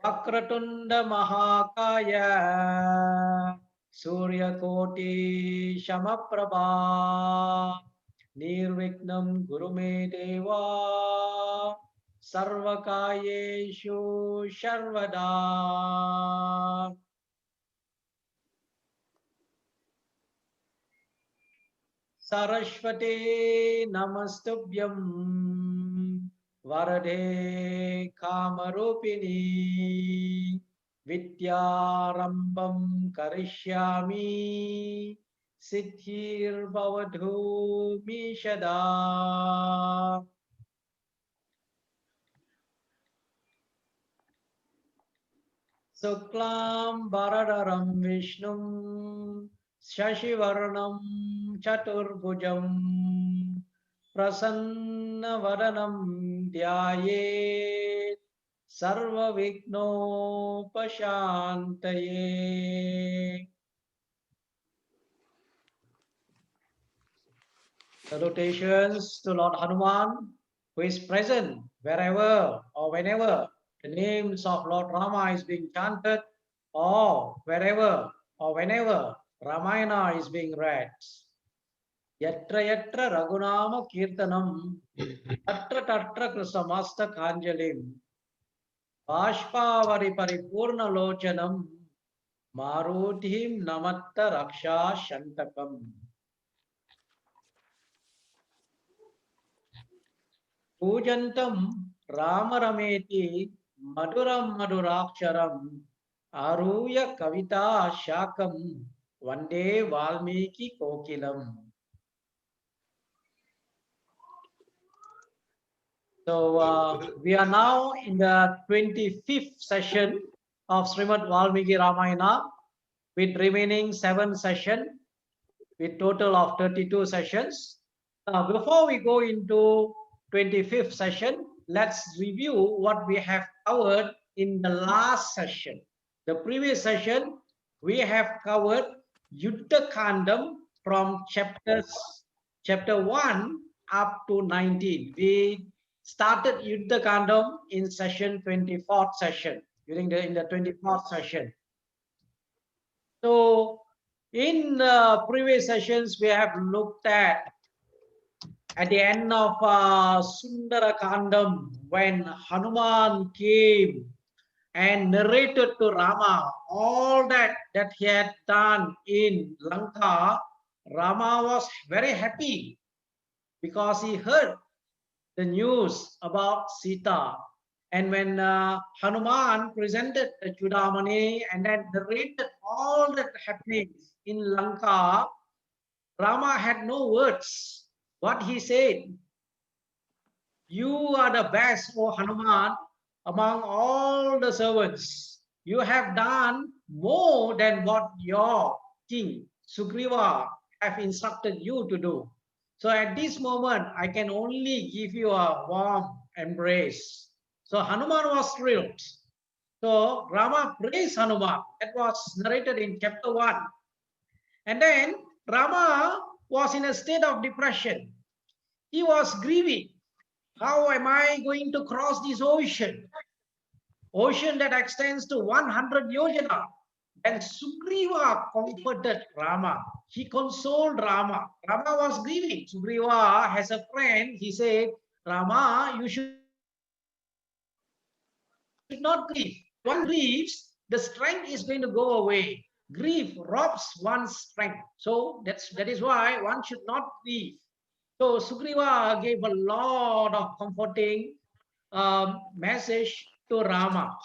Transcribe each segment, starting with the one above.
Vakratunda Mahakaya Suryakoti Shamaprabha Nirvignam Gurume Deva Sarvakayeshu Sharvada. Saraswate Namastubhyam Varade Kamarupini Vidyarambam Karishyami Siddhir Bhavadhu Mishada. Suklam Bharadaram Vishnum Shashivarnam Chaturbhujam Prasanna Varanam Dhyayet Sarva Vigno Pashantaye. Salutations to Lord Hanuman, who is present wherever or whenever the names of Lord Rama is being chanted, or wherever or whenever Ramayana is being read. Yatra yatra Raghunama Kirtanam, tatra tatra Krisamasta Kanjalim, Bashpavari Paripurna Lochanam, Maruthim Namatta Raksha Shantakam. Pujantam Ramarameti Maduram Maduraksharam Aruya Kavita Shakam Vande Valmiki Kokilam. So we are now in the 25th session of Srimad Valmiki Ramayana with remaining 7 sessions with total of 32 sessions. Before we go into 25th session, let's review what we have covered in the last session. The previous session, we have covered Yuddha Kandam from chapter 1 up to 19. We started Yuddha Kandam in session 24th session, in the 24th session. So in the previous sessions, we have looked at the end of Sundara Kandam, when Hanuman came and narrated to Rama all that he had done in Lanka. Rama was very happy because he heard the news about Sita. And when Hanuman presented the Chudamani and then narrated all that happenings in Lanka, Rama had no words. What he said, "You are the best, O Hanuman, among all the servants. You have done more than what your king Sugriva have instructed you to do. So at this moment, I can only give you a warm embrace." So Hanuman was thrilled. So Rama praised Hanuman. That was narrated in chapter 1. And then Rama was in a state of depression. He was grieving. How am I going to cross this ocean? Ocean that extends to 100 yojana. And Sugriva comforted Rama. He consoled Rama. Rama was grieving. Sugriva has a friend. He said, "Rama, you should not grieve. One grieves, the strength is going to go away. Grief robs one's strength. So that is why one should not grieve." So Sugriva gave a lot of comforting message to Rama.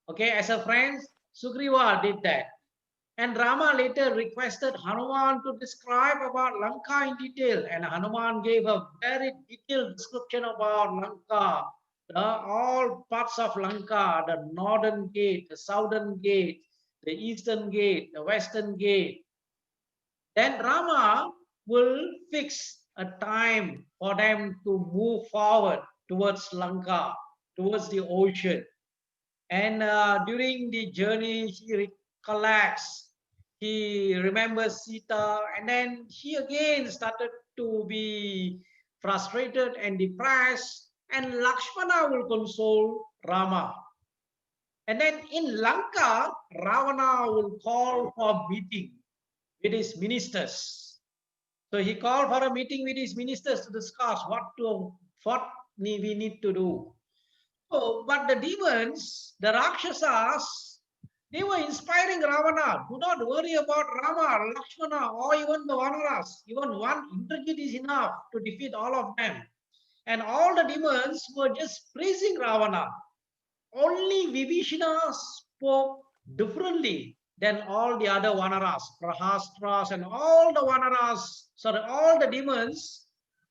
Okay, as a friend, Sugriva did that. And Rama later requested Hanuman to describe about Lanka in detail. And Hanuman gave a very detailed description about Lanka, all parts of Lanka, the northern gate, the southern gate, the eastern gate, the western gate. Then Rama will fix a time for them to move forward towards Lanka, towards the ocean. And during the journey, he recollects, he remembers Sita, and then he again started to be frustrated and depressed. And Lakshmana will console Rama. And then in Lanka, Ravana will call for meeting with his ministers. So he called for a meeting with his ministers to discuss what we need to do. So, but the demons, the Rakshasas, they were inspiring Ravana. Do not worry about Rama, Lakshmana, or even the Vanaras. Even one Indrajit is enough to defeat all of them. And all the demons were just praising Ravana. Only Vibhishana spoke differently than all the other Vanaras, Prahastras, and all the Vanaras, sorry, all the demons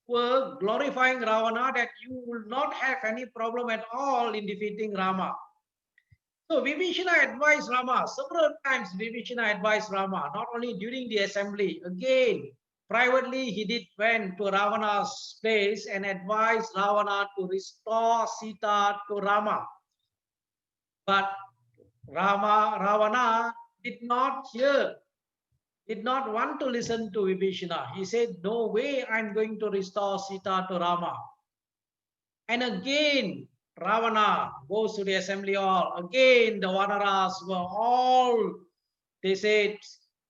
were glorifying Ravana that you will not have any problem at all in defeating Rama. So Vibhishana advised Rama, several times Vibhishana advised Rama, not only during the assembly, again, privately he did went to Ravana's place and advised Ravana to restore Sita to Rama. But Ravana did not hear, did not want to listen to Vibhishana. He said, no way I'm going to restore Sita to Rama. And again, Ravana goes to the assembly hall. Again, the Vanaras were all, they said,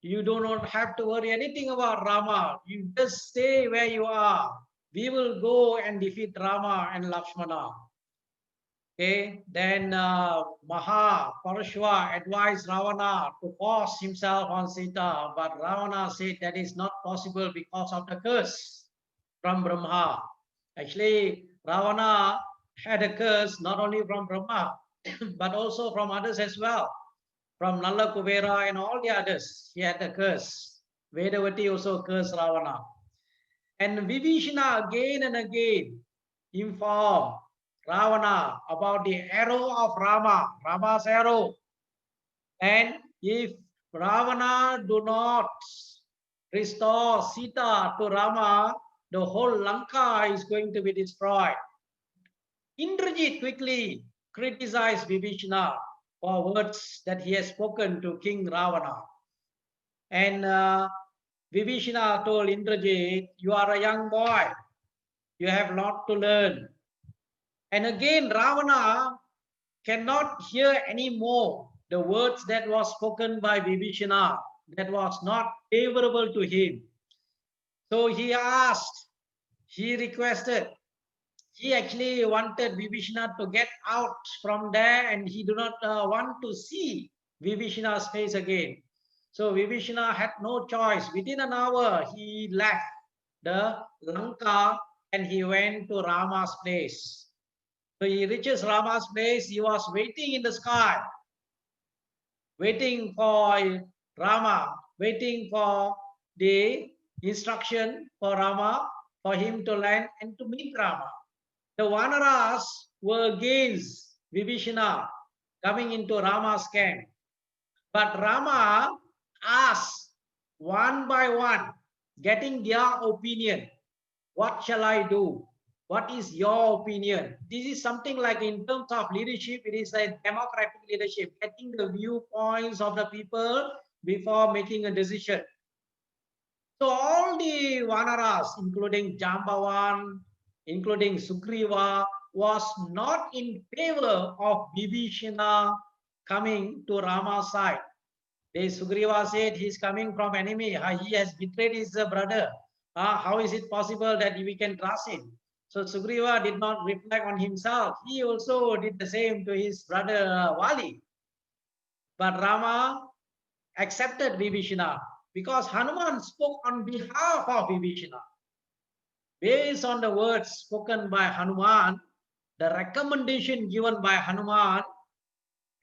you do not have to worry anything about Rama. You just stay where you are. We will go and defeat Rama and Lakshmana. Okay, then Maha Parashva advised Ravana to force himself on Sita, but Ravana said that is not possible because of the curse from Brahma. Actually, Ravana had a curse not only from Brahma, but also from others as well, from Nalla Kuvera and all the others. He had a curse. Vedavati also cursed Ravana. And Vibhishana again and again informed Ravana about the arrow of Rama, Rama's arrow. And if Ravana do not restore Sita to Rama, the whole Lanka is going to be destroyed. Indrajit quickly criticized Vibhishana for words that he has spoken to King Ravana. And Vibhishana told Indrajit, you are a young boy. You have a lot to learn. And again, Ravana cannot hear anymore the words that was spoken by Vibhishana that was not favorable to him. So he asked, he requested, he actually wanted Vibhishana to get out from there and he do not want to see Vibhishana's face again. So Vibhishana had no choice. Within an hour, he left the Lanka and he went to Rama's place. So he reaches Rama's place. He was waiting in the sky, waiting for Rama, waiting for the instruction for Rama, for him to land and to meet Rama. The Vanaras were against Vibhishana coming into Rama's camp. But Rama asked one by one, getting their opinion. What shall I do? What is your opinion? This is something like in terms of leadership, it is a democratic leadership, getting the viewpoints of the people before making a decision. So all the Vanaras, including Jambavan, including Sugriva, was not in favor of Vibhishana coming to Rama's side. The Sugriva said he's coming from enemy. He has betrayed his brother. How is it possible that we can trust him? So Sugriva did not reflect on himself. He also did the same to his brother Vali. But Rama accepted Vibhishana because Hanuman spoke on behalf of Vibhishana. Based on the words spoken by Hanuman, the recommendation given by Hanuman,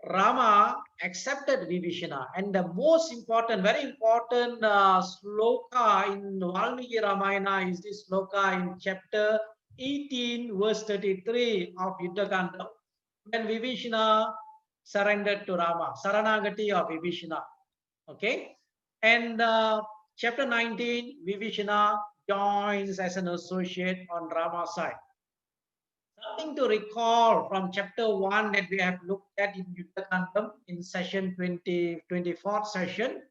Rama accepted Vibhishana. And the most important, very important sloka in Valmiki Ramayana is this sloka in chapter 18, verse 33 of Yuddhakanda, when Vibhishana surrendered to Rama, Saranagati of Vibhishana. Okay. And chapter 19, Vibhishana joins as an associate on Rama's side. Something to recall from chapter 1 that we have looked at in Yuddhakandam in session 24th session,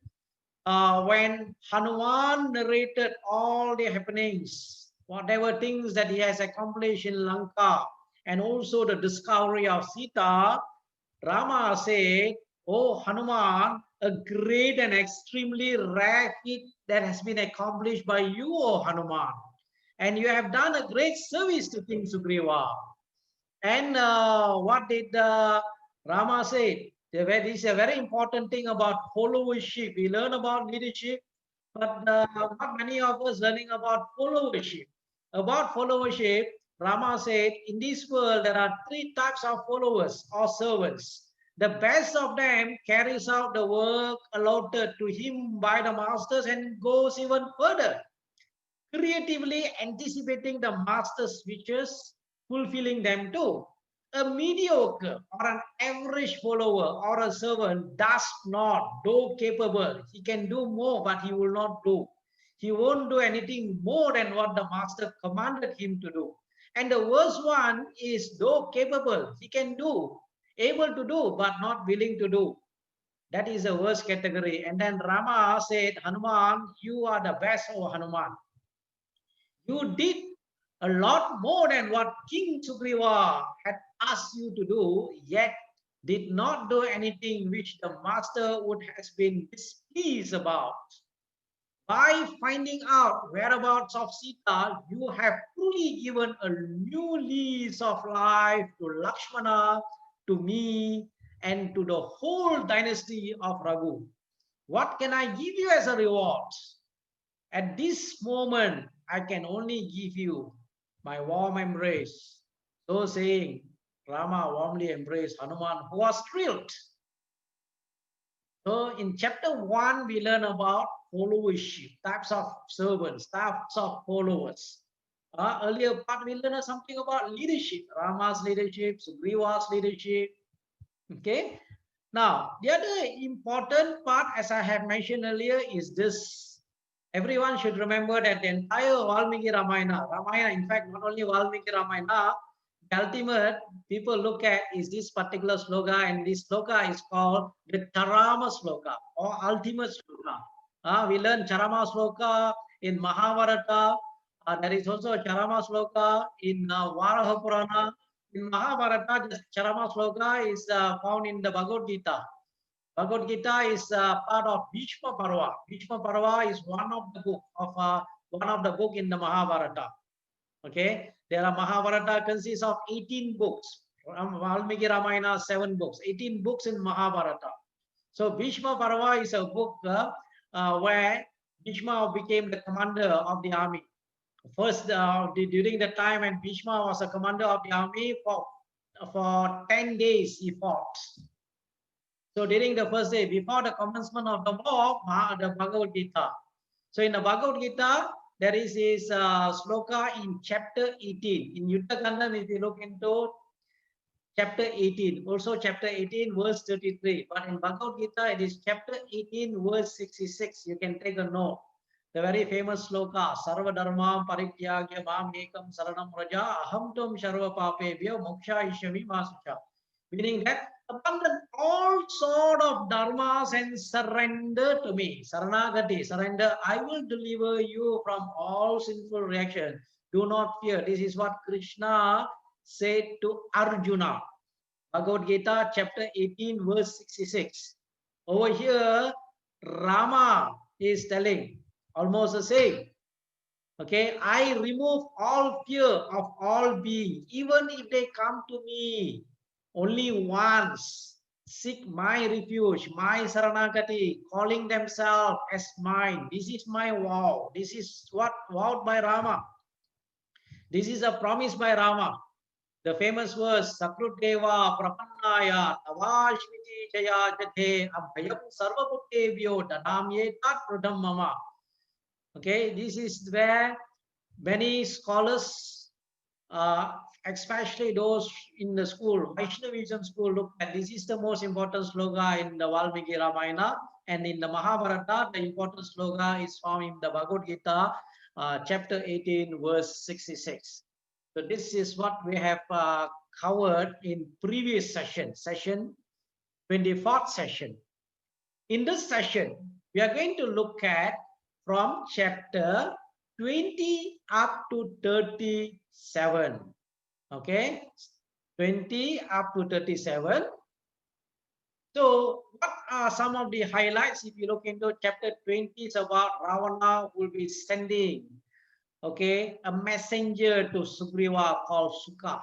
when Hanuman narrated all the happenings, whatever things that he has accomplished in Lanka, and also the discovery of Sita, Rama said, "Oh Hanuman, a great and extremely rare feat that has been accomplished by you, O Hanuman. And you have done a great service to King Sugriva." And what did Rama say? This is a very important thing about followership. We learn about leadership, but not many of us learning about followership. About followership, Rama said, in this world there are three types of followers or servants. The best of them carries out the work allotted to him by the masters and goes even further, creatively anticipating the master's wishes, fulfilling them too. A mediocre or an average follower or a servant does not, though capable. He can do more, but he will not do. He won't do anything more than what the master commanded him to do. And the worst one is, though capable, he can do, able to do, but not willing to do. That is the worst category. And then Rama said, Hanuman, you are the best, O Hanuman. You did a lot more than what King Sugriva had asked you to do, yet did not do anything which the master would have been displeased about. By finding out whereabouts of Sita, you have truly given a new lease of life to Lakshmana, to me, and to the whole dynasty of Raghu. What can I give you as a reward? At this moment, I can only give you my warm embrace. So saying, Rama warmly embraced Hanuman, who was thrilled. So in chapter 1, we learn about followership, types of servants, types of followers. Earlier part, we learned something about leadership, Rama's leadership, Sugriva's leadership. Okay. Now, the other important part, as I have mentioned earlier, is this. Everyone should remember that the entire Valmiki Ramayana, in fact, not only Valmiki Ramayana, the ultimate people look at is this particular sloka, and this sloka is called the Charama sloka or ultimate sloka. We learn Charama sloka in Mahabharata. There is also a Charama sloka in Varaha Purana. In Mahabharata, the Charama sloka is found in the Bhagavad Gita. Bhagavad Gita is part of Bhishma Parva. Bhishma Parva is one of the book in the Mahabharata. Okay, there are Mahabharata consists of 18 books. Valmiki Ramayana 7 books, 18 books in Mahabharata. So Bhishma Parva is a book where Bhishma became the commander of the army. First, during the time when Bhishma was a commander of the army, for 10 days he fought. So during the first day, before the commencement of the war, the Bhagavad Gita. So in the Bhagavad Gita, there is this sloka in chapter 18. In Yuddha Kandam, if you look into chapter 18, also chapter 18, verse 33. But in Bhagavad Gita, it is chapter 18, verse 66. You can take a note. The very famous sloka, Sarva Dharma Parityagya Mam Ekam Saranam Raja Aham Tum Sharva Papebhyo Moksha Ishami Masucha. Meaning that abandon all sort of dharmas and surrender to me. Saranagati, surrender. I will deliver you from all sinful reaction. Do not fear. This is what Krishna said to Arjuna. Bhagavad Gita chapter 18 verse 66. Over here, Rama is telling almost the same. Okay, I remove all fear of all being, even if they come to me only once, seek my refuge, my Saranagati, calling themselves as mine. This is my vow. This is what vowed by Rama. This is a promise by Rama. The famous verse, Sakruteva Prapannaya Tavashmiti Jaya Jate Abhayam Sarvabhuttebhyo Danamye Tat Pradam Mama. Okay, this is where many scholars, especially those in the school, Vaishnavism school, look at this is the most important sloka in the Valmiki Ramayana, and in the Mahabharata, the important sloka is found in the Bhagavad Gita, chapter 18, verse 66. So this is what we have covered in previous session 24th session. In this session, we are going to look at from chapter 20 up to 37. Okay, 20 up to 37. So, what are some of the highlights? If you look into chapter 20, it's about Ravana who will be sending, okay, a messenger to Sugriva called Sukha,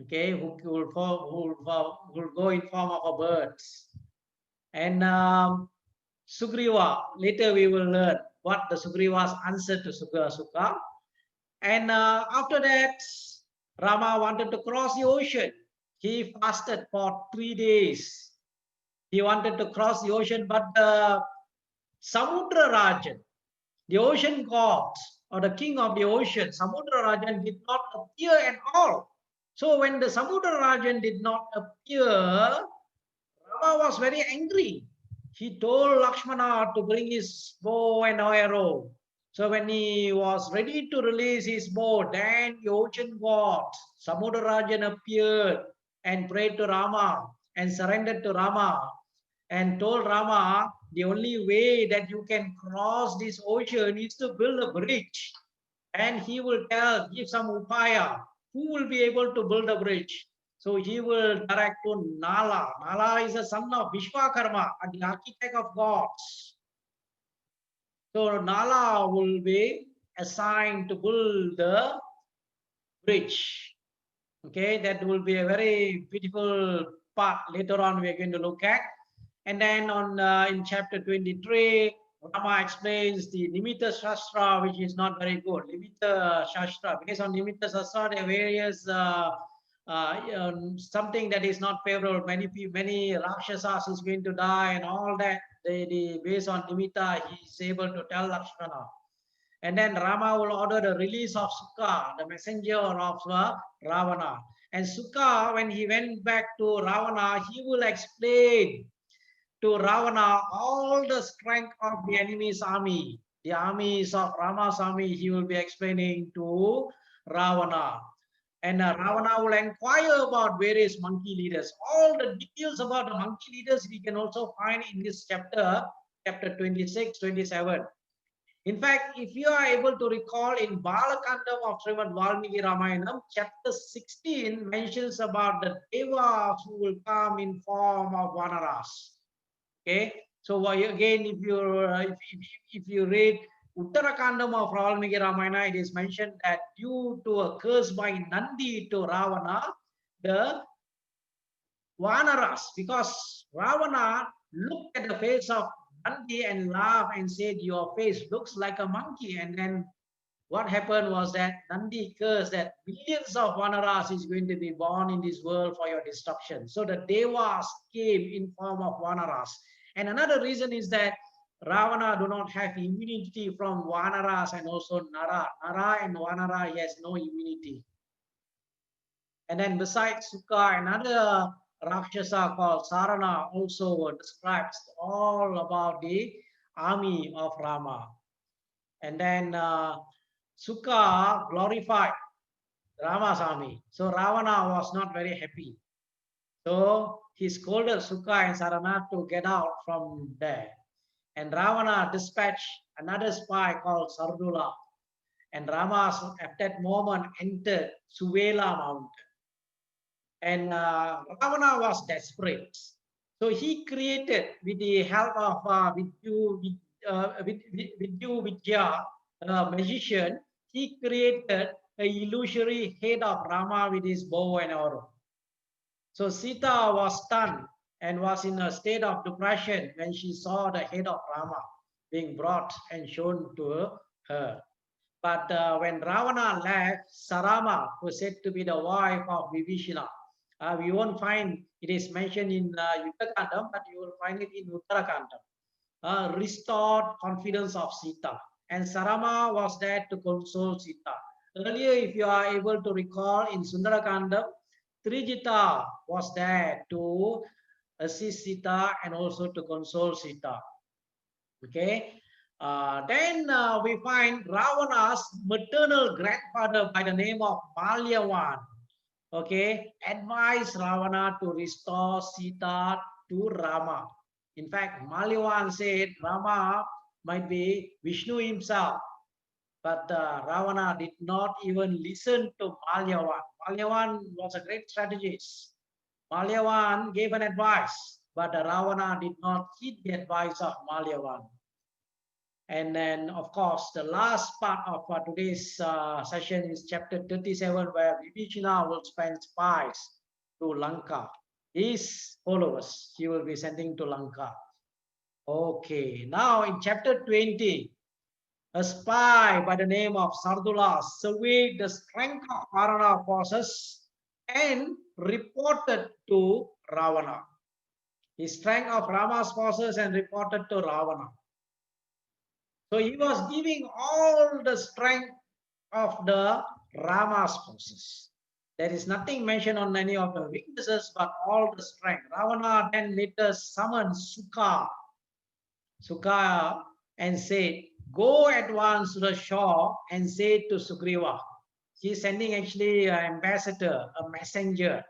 okay, who will go in form of a bird. And Sugriva, later we will learn what the Sugriva's answer to Sukha. And after that, Rama wanted to cross the ocean. He fasted for 3 days. He wanted to cross the ocean, but the Samudra Rajan, the ocean god or the king of the ocean, Samudra Rajan, did not appear at all. So when the Samudra Rajan did not appear, Rama was very angry. He told Lakshmana to bring his bow and arrow. So when he was ready to release his bow, then the ocean god, Samudra Rajan, appeared and prayed to Rama and surrendered to Rama and told Rama, the only way that you can cross this ocean is to build a bridge. And he will give some upaya, who will be able to build a bridge. So he will direct to Nala. Nala is a son of Vishwakarma, the architect of gods. So Nala will be assigned to build the bridge. Okay, that will be a very beautiful part later on we are going to look at. And then on in chapter 23, Rama explains the Nimitta Shastra, which is not very good. Nimitta Shastra, based on Nimitta Shastra, there are various something that is not favorable. Many Rakshasas is going to die and all that. Based on Nimitta, he is able to tell Lakshmana. And then Rama will order the release of Sukha, the messenger of Ravana. And Sukha, when he went back to Ravana, he will explain to Ravana all the strength of the enemy's army. The armies of Rama's army, he will be explaining to Ravana. And Ravana will inquire about various monkey leaders. All the details about the monkey leaders we can also find in this chapter, chapter 26, 27. In fact, if you are able to recall in Balakandam of Srimad Valmiki Ramayana, chapter 16 mentions about the devas who will come in form of vanaras. Okay, so again, if you read Uttarakandam of Valmiki Ramayana, it is mentioned that due to a curse by Nandi to Ravana, the Vanaras, because Ravana looked at the face of Nandi and laughed and said, "Your face looks like a monkey." And then what happened was that Nandi cursed that millions of Vanaras is going to be born in this world for your destruction. So the Devas came in form of Vanaras. And another reason is that Ravana do not have immunity from Vanaras and also Nara. Nara and Vanara, he has no immunity. And then besides Sukha, another Rakshasa called Sarana also describes all about the army of Rama. And then Sukha glorified Rama's army. So Ravana was not very happy. So he scolded Sukha and Sarana to get out from there. And Ravana dispatched another spy called Sardula. And Rama at that moment entered Suvela mountain. And Ravana was desperate. So he created, with the help of Vidyu Vidya, a magician, he created a illusory head of Rama with his bow and arrow. So Sita was stunned and was in a state of depression when she saw the head of Rama being brought and shown to her. But when Ravana left, Sarama, who is said to be the wife of Vibhishana, we won't find it is mentioned in Yuddhakandam, but you will find it in Uttarakandam. Restored confidence of Sita. And Sarama was there to console Sita. Earlier, if you are able to recall in Sundarakandam, Trijita was there to assist Sita and also to console Sita. Okay. Then we find Ravana's maternal grandfather by the name of Malyavan, okay, advised Ravana to restore Sita to Rama. In fact, Malyavan said Rama might be Vishnu himself, but Ravana did not even listen to Malyavan. Malyavan was a great strategist. Malyavan gave an advice, but Ravana did not heed the advice of Malyavan. And then, of course, the last part of today's session is chapter 37, where Vibhishana will spend spies to Lanka. His followers, he will be sending to Lanka. Okay, now in chapter 20, a spy by the name of Sardula surveyed the strength of Varana forces and reported to Ravana. The strength of Rama's forces and reported to Ravana. So he was giving all the strength of the Rama's forces. There is nothing mentioned on any of the weaknesses, but all the strength. Ravana then later summoned Sukha and said, go at once to the shore and say to Sugriva. He is sending actually an ambassador, a messenger.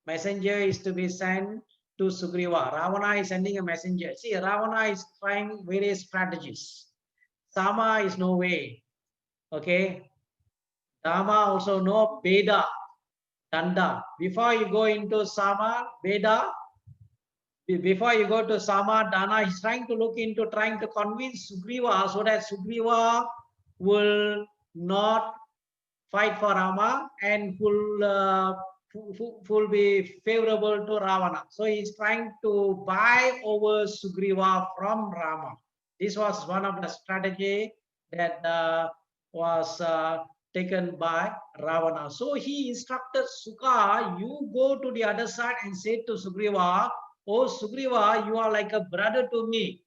Messenger is to be sent to Sugriva. Ravana is sending a messenger. See, Ravana is trying various strategies. Sama is no way. Okay. Dama also no. Beda. Danda. Before you go into Sama, Beda, before you go to Sama, Dana, he's trying to look into, trying to convince Sugriva so that Sugriva will not fight for Rama and will be favorable to Ravana. So he's trying to buy over Sugriva from Rama. This was one of the strategy that was taken by Ravana. So he instructed Sukha, you go to the other side and say to Sugriva, oh Sugriva, you are like a brother to me.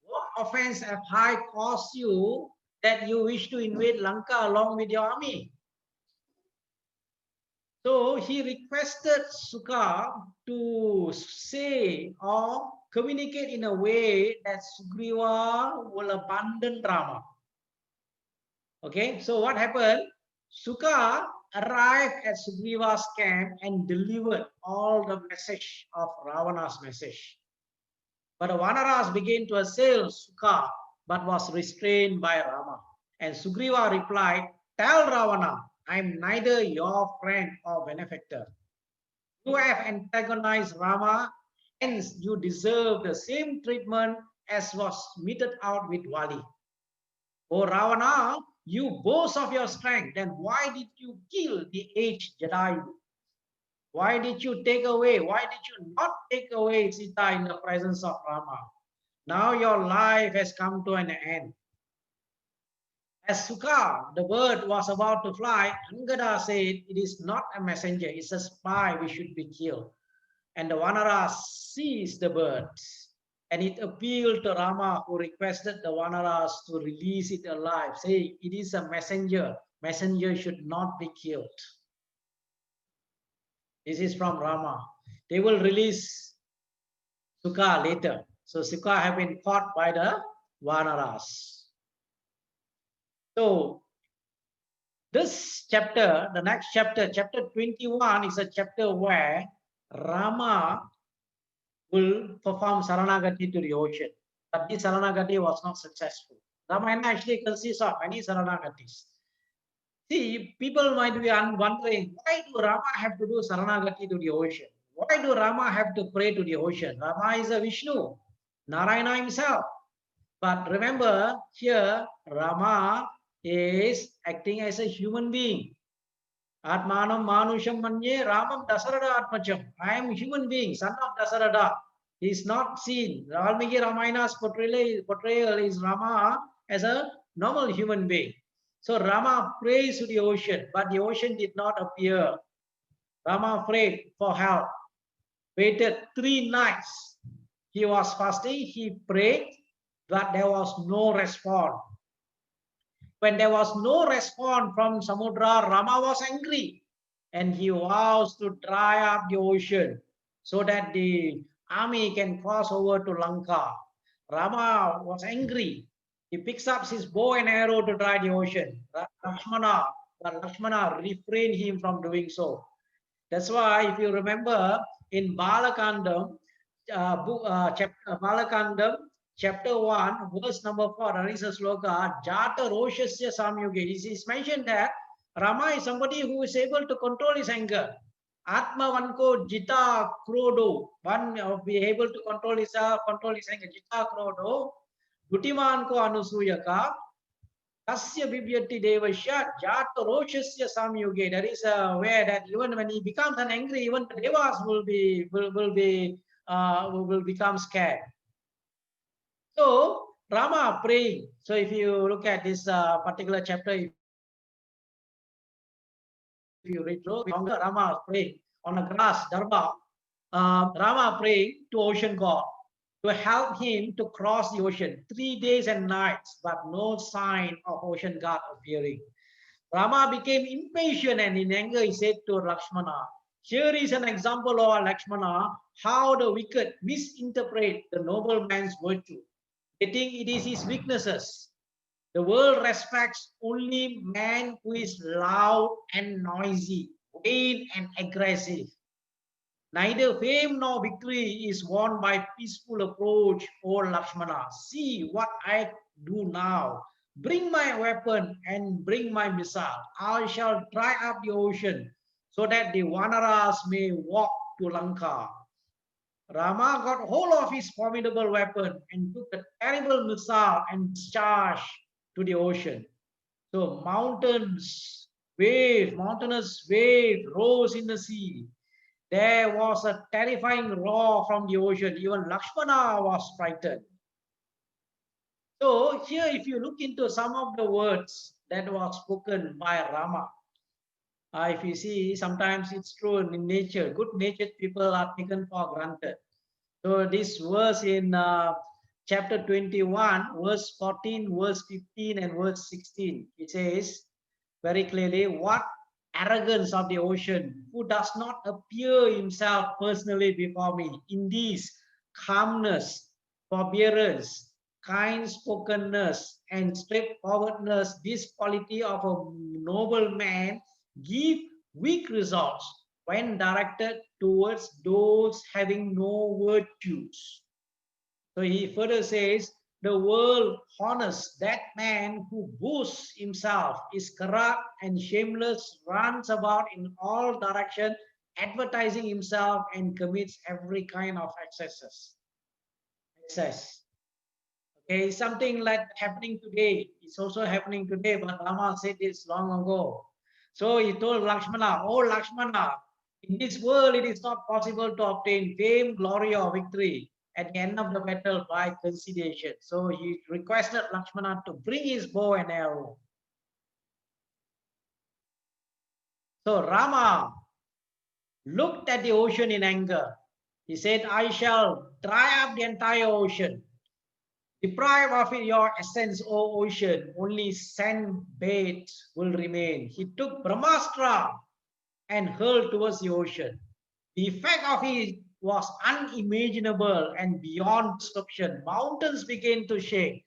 What offense have I caused you that you wish to invade Lanka along with your army? So he requested Sukha to say or communicate in a way that Sugriva will abandon Rama. Okay, so what happened? Sukha arrived at Sugriva's camp and delivered all the message of Ravana's message. But the Vanaras began to assail Sukha, but was restrained by Rama. And Sugriva replied, tell Ravana, I am neither your friend or benefactor. You have antagonized Rama, hence you deserve the same treatment as was meted out with Vali. O Ravana, you boast of your strength, then why did you kill the aged Jadayu? Why did you take away? Why did you not take away Sita in the presence of Rama? Now your life has come to an end. As Sukha, the bird, was about to fly, Angada said, it is not a messenger, it's a spy, we should be killed. And the Vanara seized the bird, and it appealed to Rama, who requested the Vanaras to release it alive, saying, it is a messenger, messenger should not be killed. This is from Rama. They will release Sukha later. So Sukha have been caught by the Vanaras. So this chapter, the next chapter, chapter 21, is a chapter where Rama will perform Saranagati to the ocean. But this Saranagati was not successful. Ramayana actually consists of many Saranagatis. See, people might be wondering, why do Rama have to do Saranagati to the ocean? Why do Rama have to pray to the ocean? Rama is a Vishnu, Narayana himself. But remember, here Rama is acting as a human being. Atmanam Manusham Manye Ramam Dasarada Atmacham. I am a human being, son of Dasarada. He is not seen. Valmiki Ramayana's portrayal is Rama as a normal human being. So Rama prays to the ocean, but the ocean did not appear. Rama prayed for help, waited 3 nights. He was fasting, he prayed, but there was no response. When there was no response from Samudra, Rama was angry and he vows to dry up the ocean so that the army can cross over to Lanka. Rama was angry. He picks up his bow and arrow to dry the ocean. Lakshmana refrained him from doing so. That's why, if you remember, in Balakandam, Balakandam, chapter 1, verse number 4, there is a sloka, Jata Roshasya Samyuge. It is mentioned that Rama is somebody who is able to control his anger. Atmavanko Jita Krodo. One be able to control his anger. Jita Krodo. Gutimanko Anusuyaka. Tasya Bibyati Devasya Jata Roshasya Samyuge. There is a way that even when he becomes an angry, even the devas will become scared. So Rama praying. So if you look at this particular chapter, if you read through, Rama praying on a grass, Darba. Rama praying to ocean god to help him to cross the ocean 3 days and nights, but no sign of ocean god appearing. Rama became impatient and in anger he said to Lakshmana, here is an example of Lakshmana, how the wicked misinterpret the noble man's virtue. They think it is his weaknesses. The world respects only man who is loud and noisy, vain and aggressive. Neither fame nor victory is won by peaceful approach, O Lakshmana. See what I do now. Bring my weapon and bring my missile. I shall dry up the ocean so that the Vanaras may walk to Lanka. Rama got hold of his formidable weapon and took a terrible missile and discharged to the ocean. So mountainous wave rose in the sea. There was a terrifying roar from the ocean. Even Lakshmana was frightened. So here, if you look into some of the words that were spoken by Rama, if you see, sometimes it's true in nature. Good-natured people are taken for granted. So this verse in chapter 21, verse 14, verse 15, and verse 16, it says very clearly, what arrogance of the ocean, who does not appear himself personally before me. In this calmness, forbearance, kind-spokenness, and straightforwardness, this quality of a noble man give weak results when directed towards those having no virtues. So he further says, the world honors that man who boasts himself, is corrupt and shameless, runs about in all directions, advertising himself and commits every kind of excesses. Excess. Okay, something like happening today. It's also happening today, but Rama said this long ago. So he told Lakshmana, oh Lakshmana, in this world it is not possible to obtain fame, glory, or victory at the end of the battle by conciliation. So he requested Lakshmana to bring his bow and arrow. So Rama looked at the ocean in anger. He said, I shall dry up the entire ocean. Deprive of your essence, O ocean, only sand bait will remain. He took Brahmastra and hurled towards the ocean. The effect of it was unimaginable and beyond description. Mountains began to shake.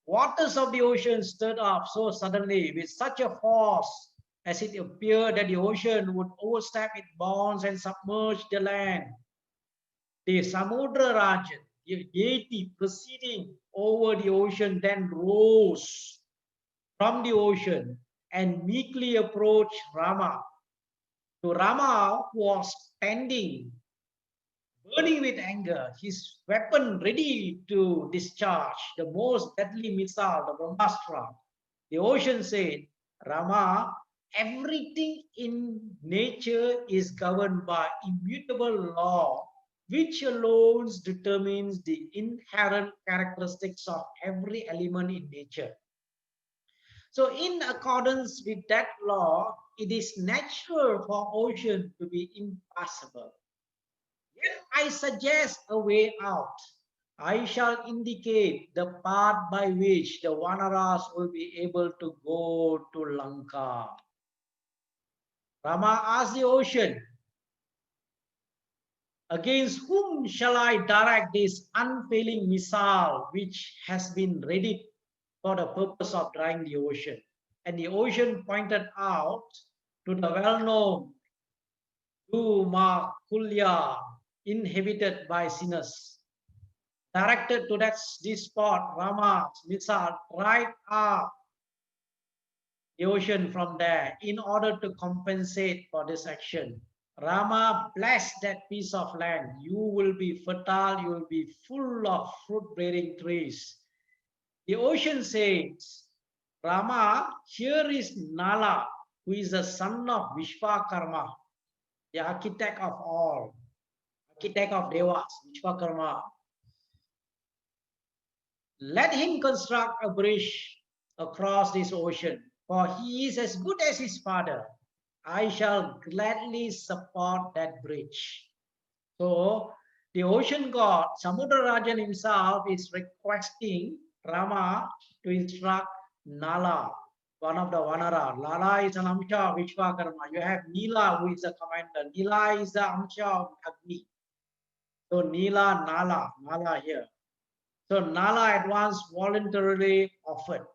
Waters of the ocean stirred up so suddenly with such a force as it appeared that the ocean would overstep its bounds and submerge the land. The Samudra Rajan, the deity proceeding over the ocean, then rose from the ocean and meekly approached Rama. To Rama, who was standing, burning with anger, his weapon ready to discharge the most deadly missile, the Brahmastra. The ocean said, Rama, everything in nature is governed by immutable law, which alone determines the inherent characteristics of every element in nature. So in accordance with that law, it is natural for ocean to be impassable. Yet I suggest a way out. I shall indicate the path by which the Vanaras will be able to go to Lanka. Rama asked the ocean, against whom shall I direct this unfailing missile which has been ready for the purpose of drying the ocean? And the ocean pointed out to the well-known Dumakulya, inhabited by sinners. Directed to this spot, Rama's missile dried up the ocean from there in order to compensate for this action. Rama blessed that piece of land. You will be fertile, you will be full of fruit-bearing trees. The ocean says, Rama, here is Nala, who is the son of Vishwakarma, the architect of all, architect of Devas, Vishwakarma. Let him construct a bridge across this ocean, for he is as good as his father. I shall gladly support that bridge. So the ocean god, Samudrarajan himself, is requesting Rama to instruct Nala, one of the Vanara. Nala is an Amsha of Vishwakarma. You have Nila, who is the commander. Nila is the Amsha of Agni. So Nala here. So Nala at once voluntarily offered.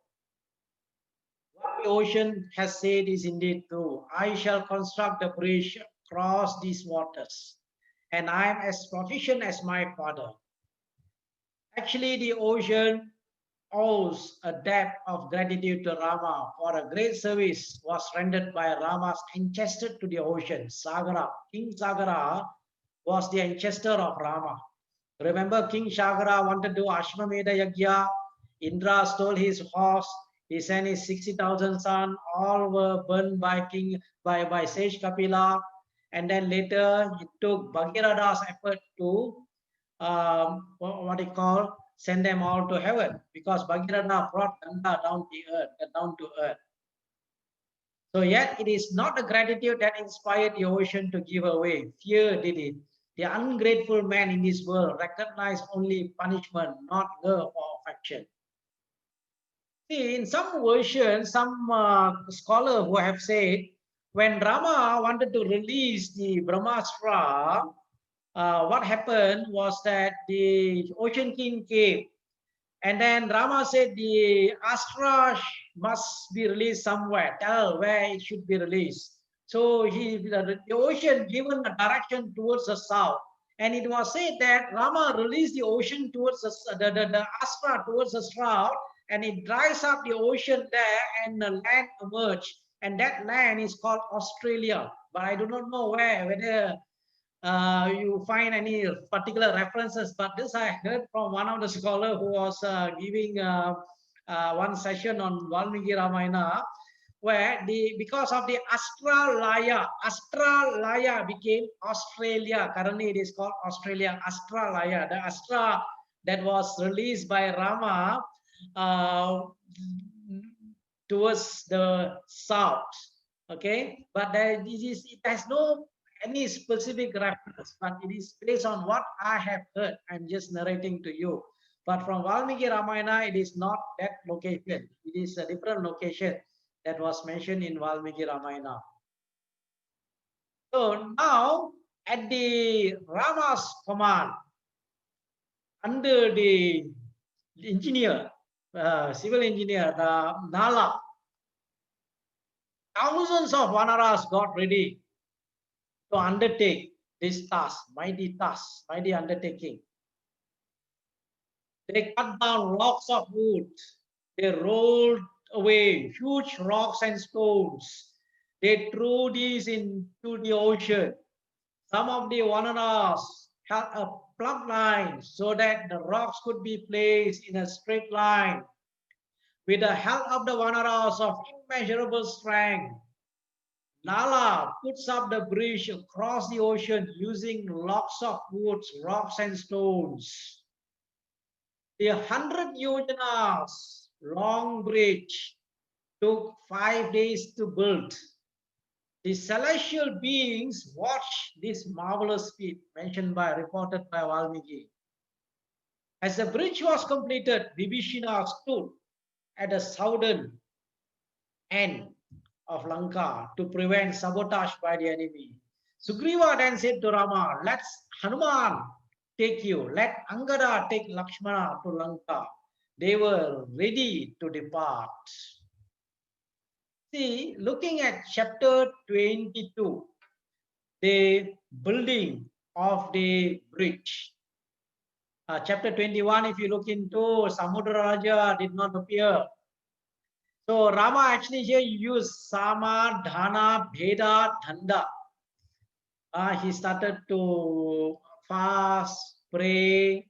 What the ocean has said is indeed true. I shall construct a bridge across these waters, and I am as proficient as my father. Actually, the ocean owes a debt of gratitude to Rama, for a great service was rendered by Rama's ancestor to the ocean. Sagara, King Sagara was the ancestor of Rama. Remember, King Sagara wanted to do Ashwamedha Yagya. Indra stole his horse. He sent his 60,000 sons. All were burned by Sage Kapila. And then later, it took Bhagirath's effort to what he call send them all to heaven, because Bhagirath brought Ganga down to earth. So yet it is not the gratitude that inspired the ocean to give away. Fear did it. The ungrateful man in this world recognized only punishment, not love or affection. See, in some versions, some scholar who have said, when Rama wanted to release the Brahmastra, what happened was that the ocean king came, and then Rama said the Astra must be released somewhere. Tell where it should be released. So the ocean given a direction towards the south, and it was said that Rama released the ocean towards the Astra towards the south, and it dries up the ocean there, and the land emerged, and that land is called Australia. But I do not know whether you find any particular references, but this I heard from one of the scholar who was giving one session on Valmiki Ramayana, where because of the Astralaya became Australia. Currently it is called Australia, Astralaya. The Astra that was released by Rama uh, towards the south. Okay, but it has no any specific reference, but it is based on what I have heard. I'm just narrating to you. But from Valmiki Ramayana, it is not that location. It is a different location that was mentioned in Valmiki Ramayana. So now, at the Rama's command, under the engineer, civil engineer, the Nala, thousands of Vanaras got ready to undertake this task, mighty undertaking. They cut down logs of wood. They rolled away huge rocks and stones. They threw these into the ocean. Some of the Vanaras had a plumb line so that the rocks could be placed in a straight line. With the help of the Vanaras of immeasurable strength, Nala puts up the bridge across the ocean using lots of woods, rocks, and stones. The 100 yojanas long bridge took 5 days to build. The celestial beings watched this marvelous feat reported by Valmiki. As the bridge was completed, Vibhishana stood at the southern end of Lanka to prevent sabotage by the enemy. Sugriva then said to Rama, let Hanuman take you, let Angada take Lakshmana to Lanka. They were ready to depart. See, looking at chapter 22, the building of the bridge. Chapter 21, if you look into, Samudra Raja did not appear. So Rama actually here used Sama, Dhana, Bheda, Dhanda. He started to fast, pray.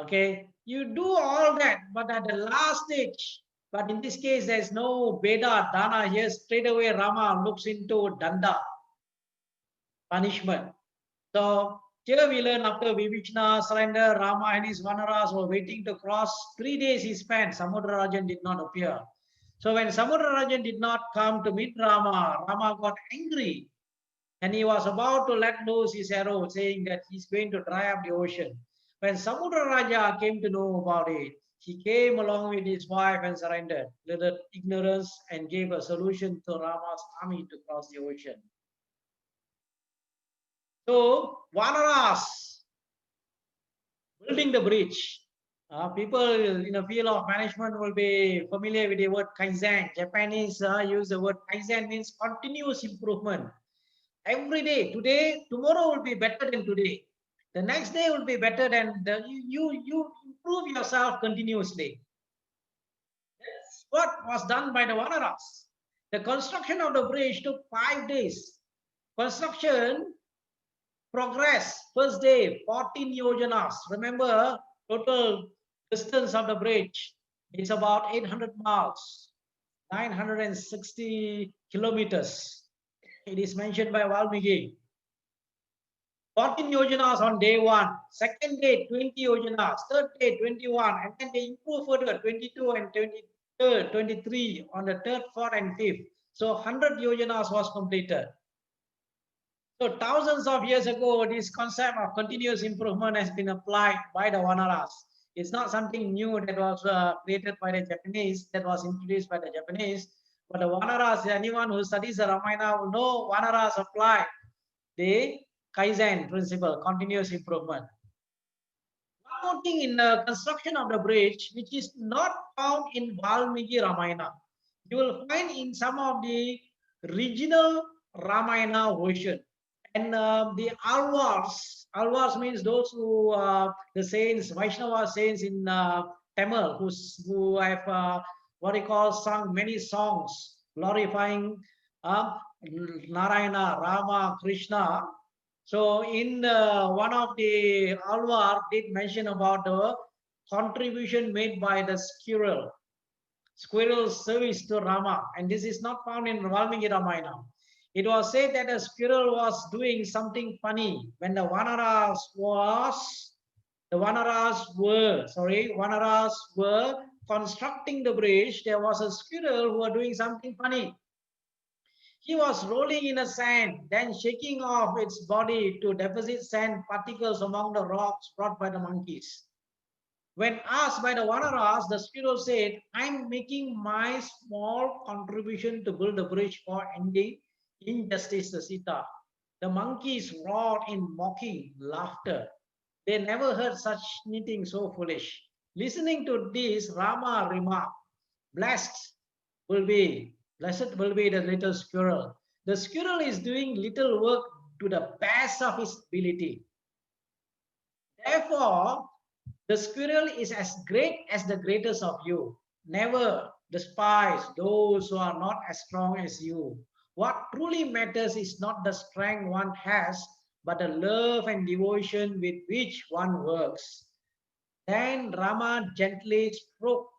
Okay, you do all that, but at the last stage, but in this case, there is no Veda, Dana here. Straight away, Rama looks into Danda, punishment. So here we learn after Vibhishana surrender, Rama and his Vanaras were waiting to cross. 3 days he spent. Samudrarajan did not appear. So when Samudrarajan did not come to meet Rama, Rama got angry and he was about to let loose his arrow, saying that he's going to dry up the ocean. When Samudra Raja came to know about it, he came along with his wife and surrendered, little ignorance, and gave a solution to Rama's army to cross the ocean. So, Vanaras building the bridge. People in the field of management will be familiar with the word kaizen. Japanese use the word kaizen, means continuous improvement. Every day, today, tomorrow will be better than today. The next day will be better than you improve yourself continuously. That's what was done by the Vanaras. The construction of the bridge took 5 days. Construction progress, first day, 14 yojanas. Remember, total distance of the bridge is about 800 miles, 960 kilometers. It is mentioned by Valmiki. 14 yojanas on day one, second day 20 yojanas, third day 21, and then they improve further 22 and 23 on the third, fourth, and fifth. So 100 yojanas was completed. So thousands of years ago, this concept of continuous improvement has been applied by the Vanaras. It's not something new that was created by the Japanese, that was introduced by the Japanese. But the Vanaras, anyone who studies the Ramayana will know Vanaras apply the Kaizen principle, continuous improvement. One more thing in the construction of the bridge, which is not found in Valmiki Ramayana, you will find in some of the regional Ramayana version. And the Alvars means those who, the saints, Vaishnava saints in Tamil, who have what they call sung many songs glorifying Narayana, Rama, Krishna. So in one of the Alvar did mention about the contribution made by the squirrel service to Rama, and this is not found in Valmiki Ramayana. It was said that a squirrel was doing something funny when Vanaras were constructing the bridge. There was a squirrel who was doing something funny. He was rolling in the sand, then shaking off its body to deposit sand particles among the rocks brought by the monkeys. When asked by the Vanaras, the squirrel said, I'm making my small contribution to build a bridge for ending injustice to Sita. The monkeys roared in mocking laughter. They never heard such anything so foolish. Listening to this, Rama remarked, blessed will be the little squirrel. The squirrel is doing little work to the best of his ability. Therefore, the squirrel is as great as the greatest of you. Never despise those who are not as strong as you. What truly matters is not the strength one has, but the love and devotion with which one works. Then Rama gently stroked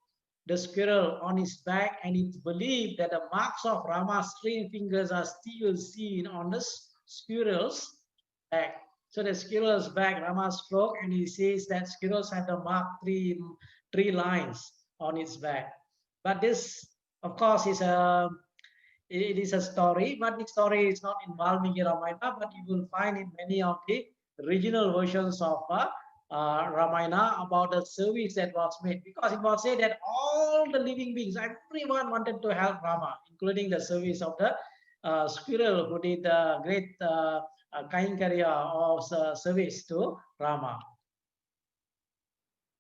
the squirrel on his back, and it's believed that the marks of Rama's three fingers are still seen on the squirrel's back. So the squirrel's back, Rama stroked, and he says that squirrels have the mark three lines on its back. But this, of course, it is a story, but the story is not in Valmiki Ramayana, but you will find in many of the regional versions of Ramayana about the service that was made. Because it was said that all the living beings, everyone wanted to help Rama, including the service of the squirrel who did great kainkariya of service to Rama.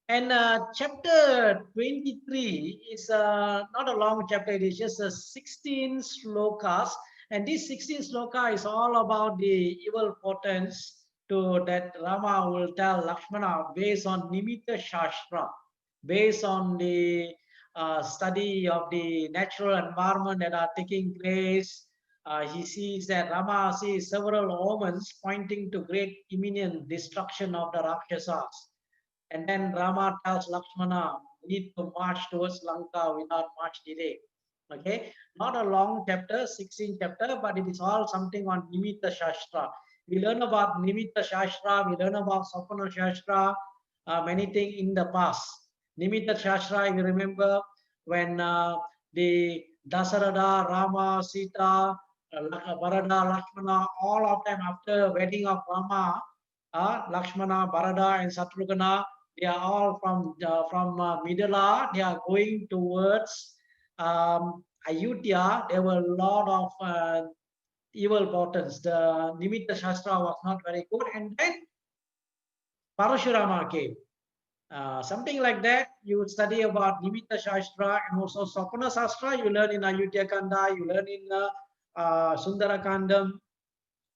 And chapter 23 is not a long chapter, it is just 16 slokas. And this 16 sloka is all about the evil portents that Rama will tell Lakshmana based on Nimitta Shastra, based on the study of the natural environment that are taking place, he sees that Rama sees several omens pointing to great imminent destruction of the Rakshasas. And then Rama tells Lakshmana, need to march towards Lanka without much delay. Okay, not a long chapter, 16 chapter, but it is all something on Nimitta Shastra. We learn about Nimitta Shastra, we learn about Sapana Shastra, many things in the past. Nimitta Shastra, if you remember, when the Dasarada, Rama, Sita, Bharata, Lakshmana, all of them after wedding of Rama, Lakshmana, Bharata, and Satrughna, they are all from Midala. They are going towards Ayodhya. There were a lot of evil portents. The Nimitta Shastra was not very good, and then Parashurama came. Something like that. You would study about Nimitta Shastra and also Sapana Shastra. You learn in Ayodhya Kanda. You learn in Sundara Kandam.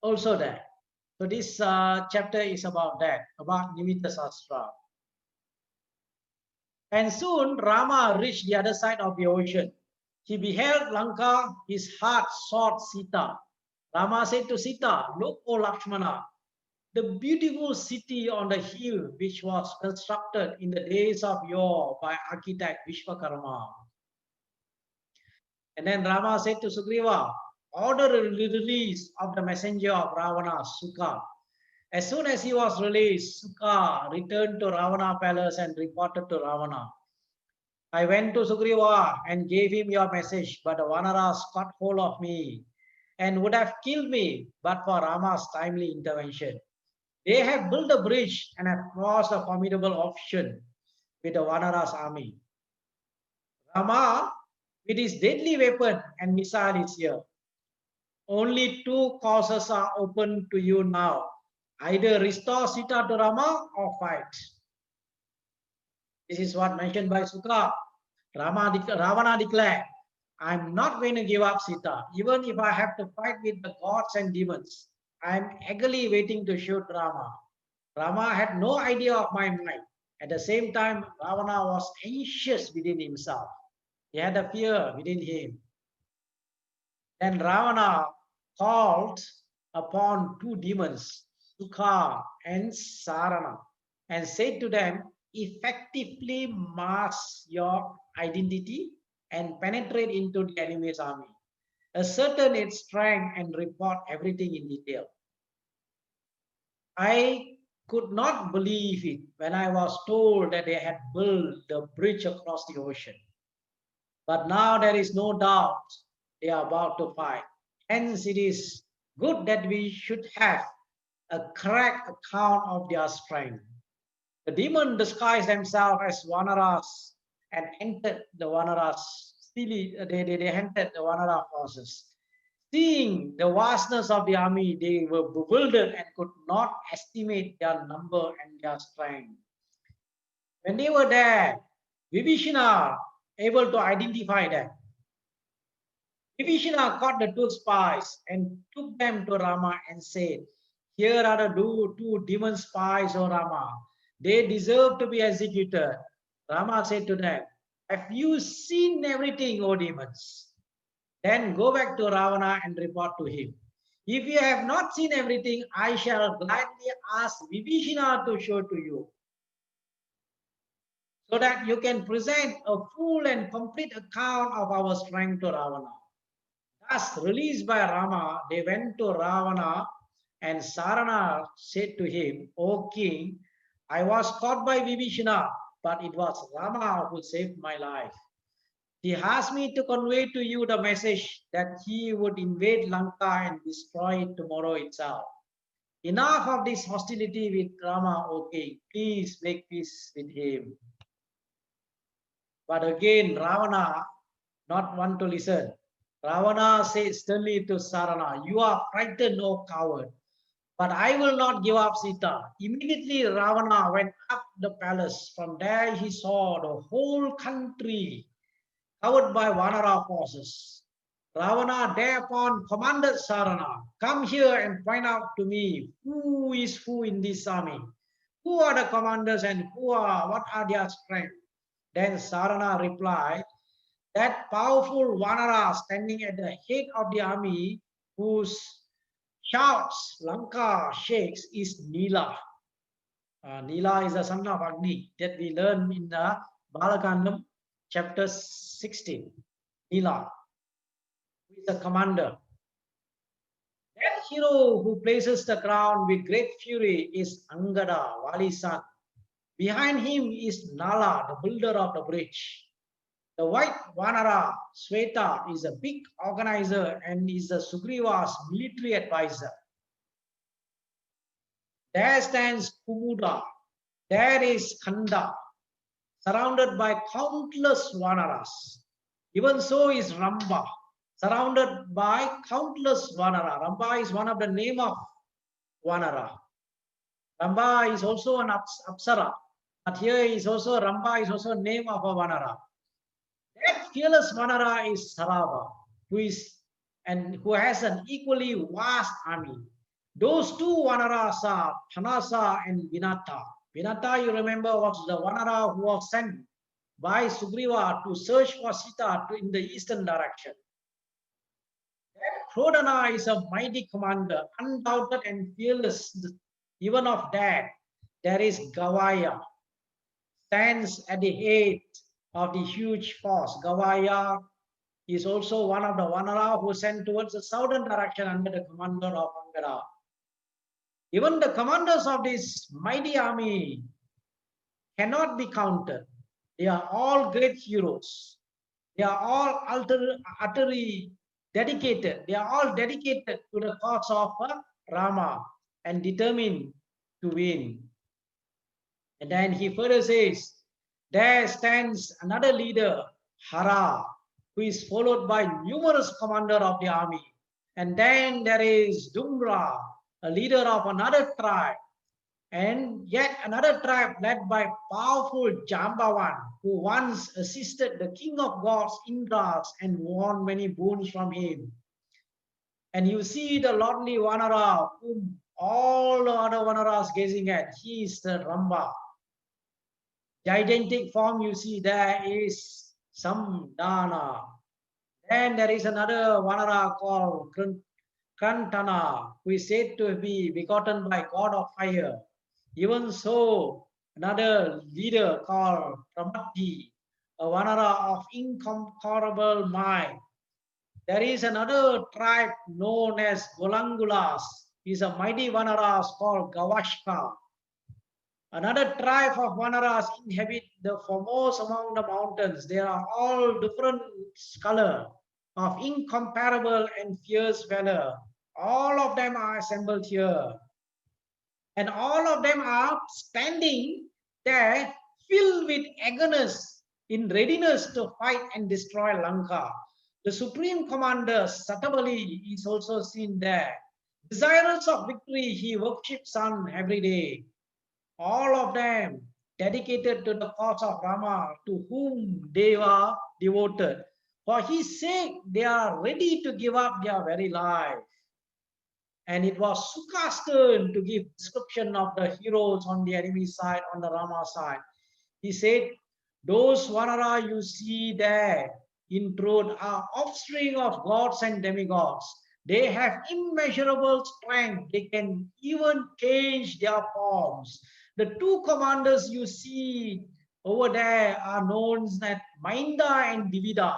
Also there. So this chapter is about that, about Nimitta Shastra. And soon Rama reached the other side of the ocean. He beheld Lanka, his heart sought Sita. Rama said to Sita, look, O Lakshmana, the beautiful city on the hill which was constructed in the days of yore by architect Vishwakarma. And then Rama said to Sugriva, order the release of the messenger of Ravana, Sukha. As soon as he was released, Sukha returned to Ravana palace and reported to Ravana. I went to Sugriva and gave him your message, but the Vanaras caught hold of me and would have killed me but for Rama's timely intervention. They have built a bridge and have crossed a formidable ocean with the Vanaras army. Rama, with his deadly weapon and missile is here. Only two courses are open to you now. Either restore Sita to Rama or fight. This is what mentioned by Sukha. Ravana declared, I'm not going to give up Sita, even if I have to fight with the gods and demons. I'm eagerly waiting to shoot Rama. Rama had no idea of my might. At the same time, Ravana was anxious within himself. He had a fear within him. Then Ravana called upon two demons, Sukha and Sarana, and said to them, effectively mask your identity and penetrate into the enemy's army. Ascertain its strength and report everything in detail. I could not believe it when I was told that they had built the bridge across the ocean. But now there is no doubt they are about to fight. Hence, it is good that we should have a correct account of their strength. The demon disguised themselves as Vanaras and entered the Vanaras. They entered the Vanara forces. Seeing the vastness of the army, they were bewildered and could not estimate their number and their strength. When they were there, Vibhishana able to identify them. Vibhishana caught the two spies and took them to Rama and said, here are the two demon spies, O Rama. They deserve to be executed. Rama said to them, have you seen everything, O demons? Then go back to Ravana and report to him. If you have not seen everything, I shall gladly ask Vibhishana to show to you, so that you can present a full and complete account of our strength to Ravana. Thus, released by Rama, they went to Ravana, and Sarana said to him, O king, I was caught by Vibhishana, but it was Rama who saved my life. He asked me to convey to you the message that he would invade Lanka and destroy it tomorrow itself. Enough of this hostility with Rama, O king. Please make peace with him. But again, Ravana not want to listen. Ravana says sternly to Sarana, you are frightened, O coward, but I will not give up Sita. Immediately Ravana went up the palace. From there he saw the whole country covered by Vanara forces. Ravana thereupon commanded Sarana, come here and point out to me who is who in this army. Who are the commanders and what are their strength? Then Sarana replied, that powerful Vanara standing at the head of the army whose shouts Lanka shakes is Nila. Nila is the son of Agni that we learn in the Balakandam chapter 16. Nila, who is the commander. That hero who places the crown with great fury is Angada, Vali's son. Behind him is Nala, the builder of the bridge. The white Vanara, Sweta, is a big organizer and is the Sugriva's military advisor. There stands Kumuda. There is Khanda, surrounded by countless Vanaras. Even so is Ramba, surrounded by countless Vanara. Ramba is one of the name of Vanara. Ramba is also an Apsara. But here is also Ramba is also a name of a Vanara. That fearless Vanara is Sarava, who has an equally vast army. Those two Vanaras are Panasa and Vinata. Vinata, you remember, was the Vanara who was sent by Sugriva to search for Sita in the eastern direction. Prodana is a mighty commander, undoubted and fearless. Even of that, there is Gavaya, stands at the head of the huge force. Gavaya is also one of the Vanara who sent towards the southern direction under the commander of Angada. Even the commanders of this mighty army cannot be counted. They are all great heroes. They are all utterly dedicated. They are all dedicated to the cause of Rama and determined to win. And then he further says, there stands another leader, Hara, who is followed by numerous commanders of the army. And then there is Dumra, a leader of another tribe. And yet another tribe led by powerful Jambavan, who once assisted the king of gods Indras and won many boons from him. And you see the lordly Vanara, whom all the other Vanaras gazing at. He is the Ramba. Gigantic form you see there is Samdana. Then there is another Vanara called Krantana, who is said to be begotten by God of fire. Even so, another leader called Pramati, a Vanara of incomparable mind. There is another tribe known as Golangulas. He is a mighty Vanaras called Gavashka. Another tribe of Vanaras inhabit the foremost among the mountains. They are all different color of incomparable and fierce valor. All of them are assembled here. And all of them are standing there filled with eagerness, in readiness to fight and destroy Lanka. The supreme commander, Satabali, is also seen there. Desirous of victory, he worships sun every day. All of them dedicated to the cause of Rama, to whom they are devoted. For his sake, they are ready to give up their very life. And it was Sukha's turn to give description of the heroes on the enemy side, on the Rama side. He said, those Vanara you see there in truth are offspring of gods and demigods. They have immeasurable strength. They can even change their forms. The two commanders you see over there are known as Mainda and Divida.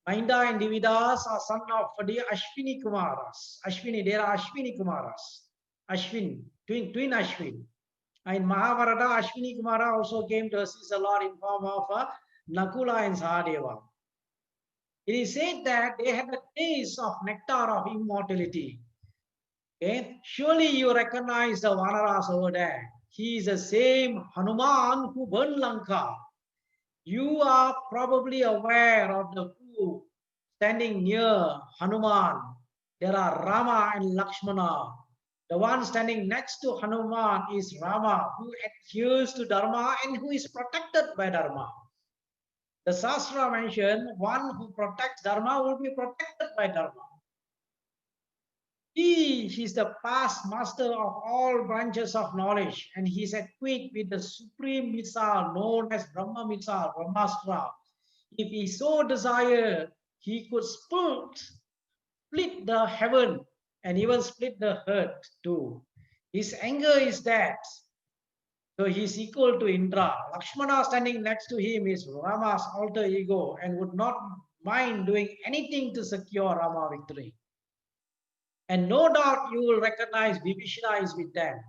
Mainda and Dividas are son of the Ashwini Kumaras. Ashwini, there are Ashwini Kumaras. Ashwin, twin Ashwin. In Mahabharata, Ashwini Kumara also came to assist a lot in form of Nakula and Sahadeva. It is said that they had a taste of nectar of immortality. Okay? Surely you recognize the Vanaras over there. He is the same Hanuman who burned Lanka. You are probably aware of the two standing near Hanuman. There are Rama and Lakshmana. The one standing next to Hanuman is Rama, who adheres to Dharma and who is protected by Dharma. The Shastra mentioned one who protects Dharma will be protected by Dharma. He is the past master of all branches of knowledge, and he is equipped with the supreme missile known as Brahma missile, Brahmastra. If he so desired, he could split split the heaven and even split the earth too. His anger is that. So he is equal to Indra. Lakshmana standing next to him is Rama's alter ego and would not mind doing anything to secure Rama victory. And no doubt you will recognize Vibhishana is with them.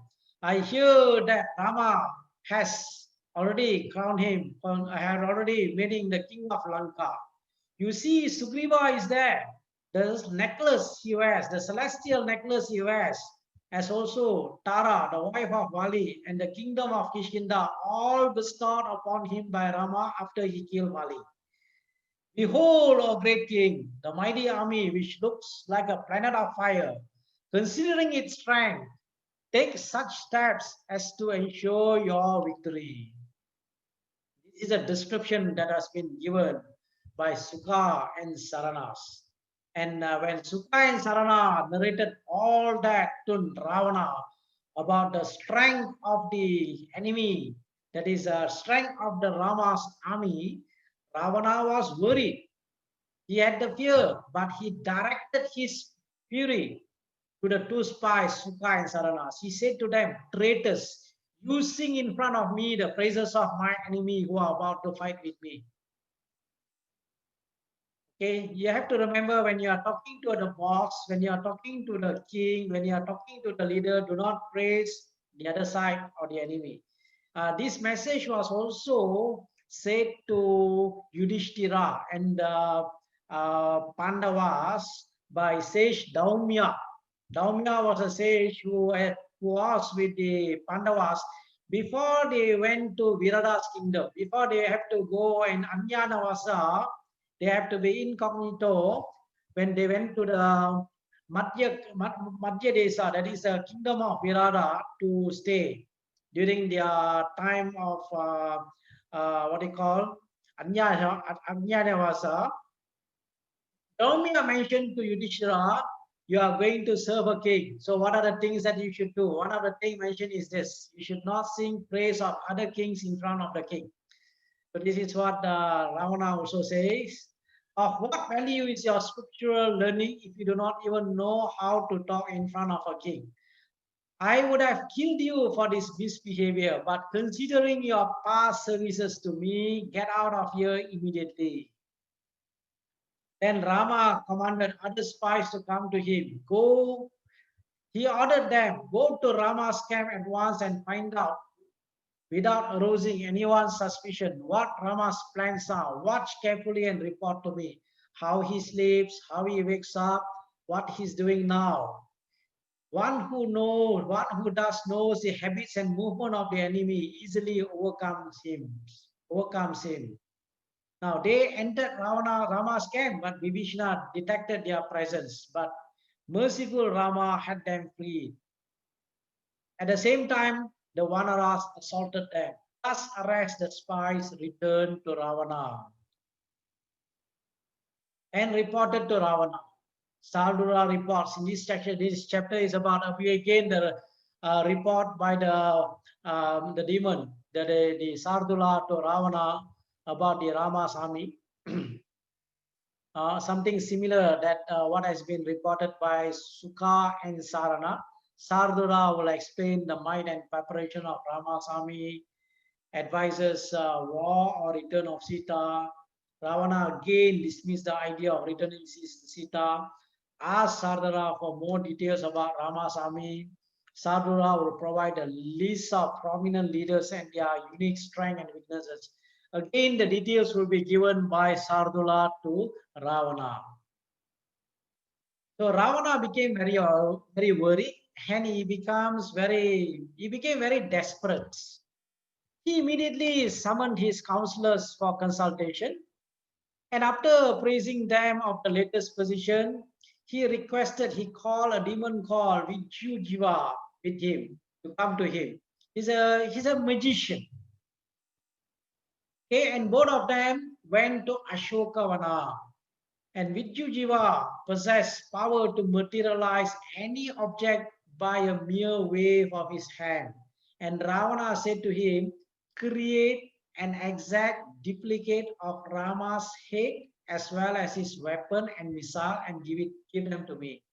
I hear that Rama has already crowned him, I had already made him the king of Lanka. You see, Sugriva is there. The necklace he wears, the celestial necklace he wears, as also Tara, the wife of Vali, and the kingdom of Kishkinda, all bestowed upon him by Rama after he killed Vali. Behold, O great king, the mighty army which looks like a planet of fire. Considering its strength, take such steps as to ensure your victory. This is a description that has been given by Sukha and Saranas. And when Sukha and Sarana narrated all that to Ravana about the strength of the enemy, that is the strength of the Rama's army, Ravana was worried. He had the fear, but he directed his fury to the two spies, Sukha and Saranas. He said to them, traitors, you sing in front of me the praises of my enemy who are about to fight with me. Okay, you have to remember when you are talking to the boss, when you are talking to the king, when you are talking to the leader, do not praise the other side or the enemy. This message was also said to Yudhishthira and Pandavas by sage Daumya. Daumya was a sage who was with the Pandavas before they went to Virada's kingdom. Before they have to go in Anyanavasa, they have to be incognito when they went to the Madhya Desa, that is the kingdom of Virada, to stay during their time of what they call Anyanavasa. Daumya mentioned to Yudhishthira, you are going to serve a king. So what are the things that you should do? One of the things mentioned is this: you should not sing praise of other kings in front of the king. So this is what Ravana also says. Of what value is your scriptural learning if you do not even know how to talk in front of a king? I would have killed you for this misbehavior, but considering your past services to me, get out of here immediately. Then Rama commanded other spies to come to him. Go, he ordered them, go to Rama's camp at once and find out, without arousing anyone's suspicion, what Rama's plans are. Watch carefully and report to me how he sleeps, how he wakes up, what he's doing now. One who does knows the habits and movement of the enemy easily overcomes him. Now they entered Rama's camp, but Vibhishana detected their presence. But merciful Rama had them flee. At the same time, the Vanaras assaulted them. Thus arrest the spies returned to Ravana and reported to Ravana. Sardura reports in this section. This chapter is about again the report by the demon, the Sardula to Ravana about the Rama's army. Something similar that what has been reported by Sukha and Sarana. Sardura will explain the might and preparation of Rama's army, advises war or return of Sita. Ravana again dismissed the idea of returning Sita. Ask Sardara for more details about Rama's army. Sardara will provide a list of prominent leaders and their unique strengths and weaknesses. Again, the details will be given by Sardula to Ravana. So Ravana became very worried, and he became very desperate. He immediately summoned his counselors for consultation, and after praising them of the latest position, he called a demon called Vidyujiva with him to come to him. He's a magician. Okay, and both of them went to Ashokavana. And Vidyujiva possessed power to materialize any object by a mere wave of his hand. And Ravana said to him, create an exact duplicate of Rama's head as well as his weapon and missile and give them to me.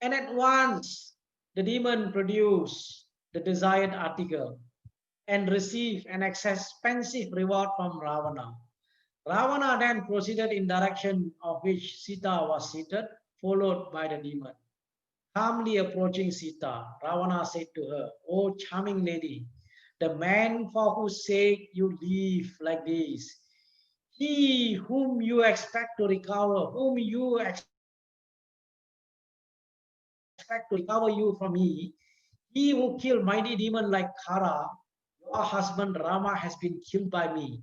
And at once the demon produced the desired article and received an expensive reward from Ravana. Ravana then proceeded in direction of which Sita was seated, followed by the demon. Calmly approaching Sita, Ravana said to her, "O charming lady, the man for whose sake you live like this, he whom you expect to recover, whom you expect to recover you from me, he who killed mighty demon like Kara, your husband Rama has been killed by me.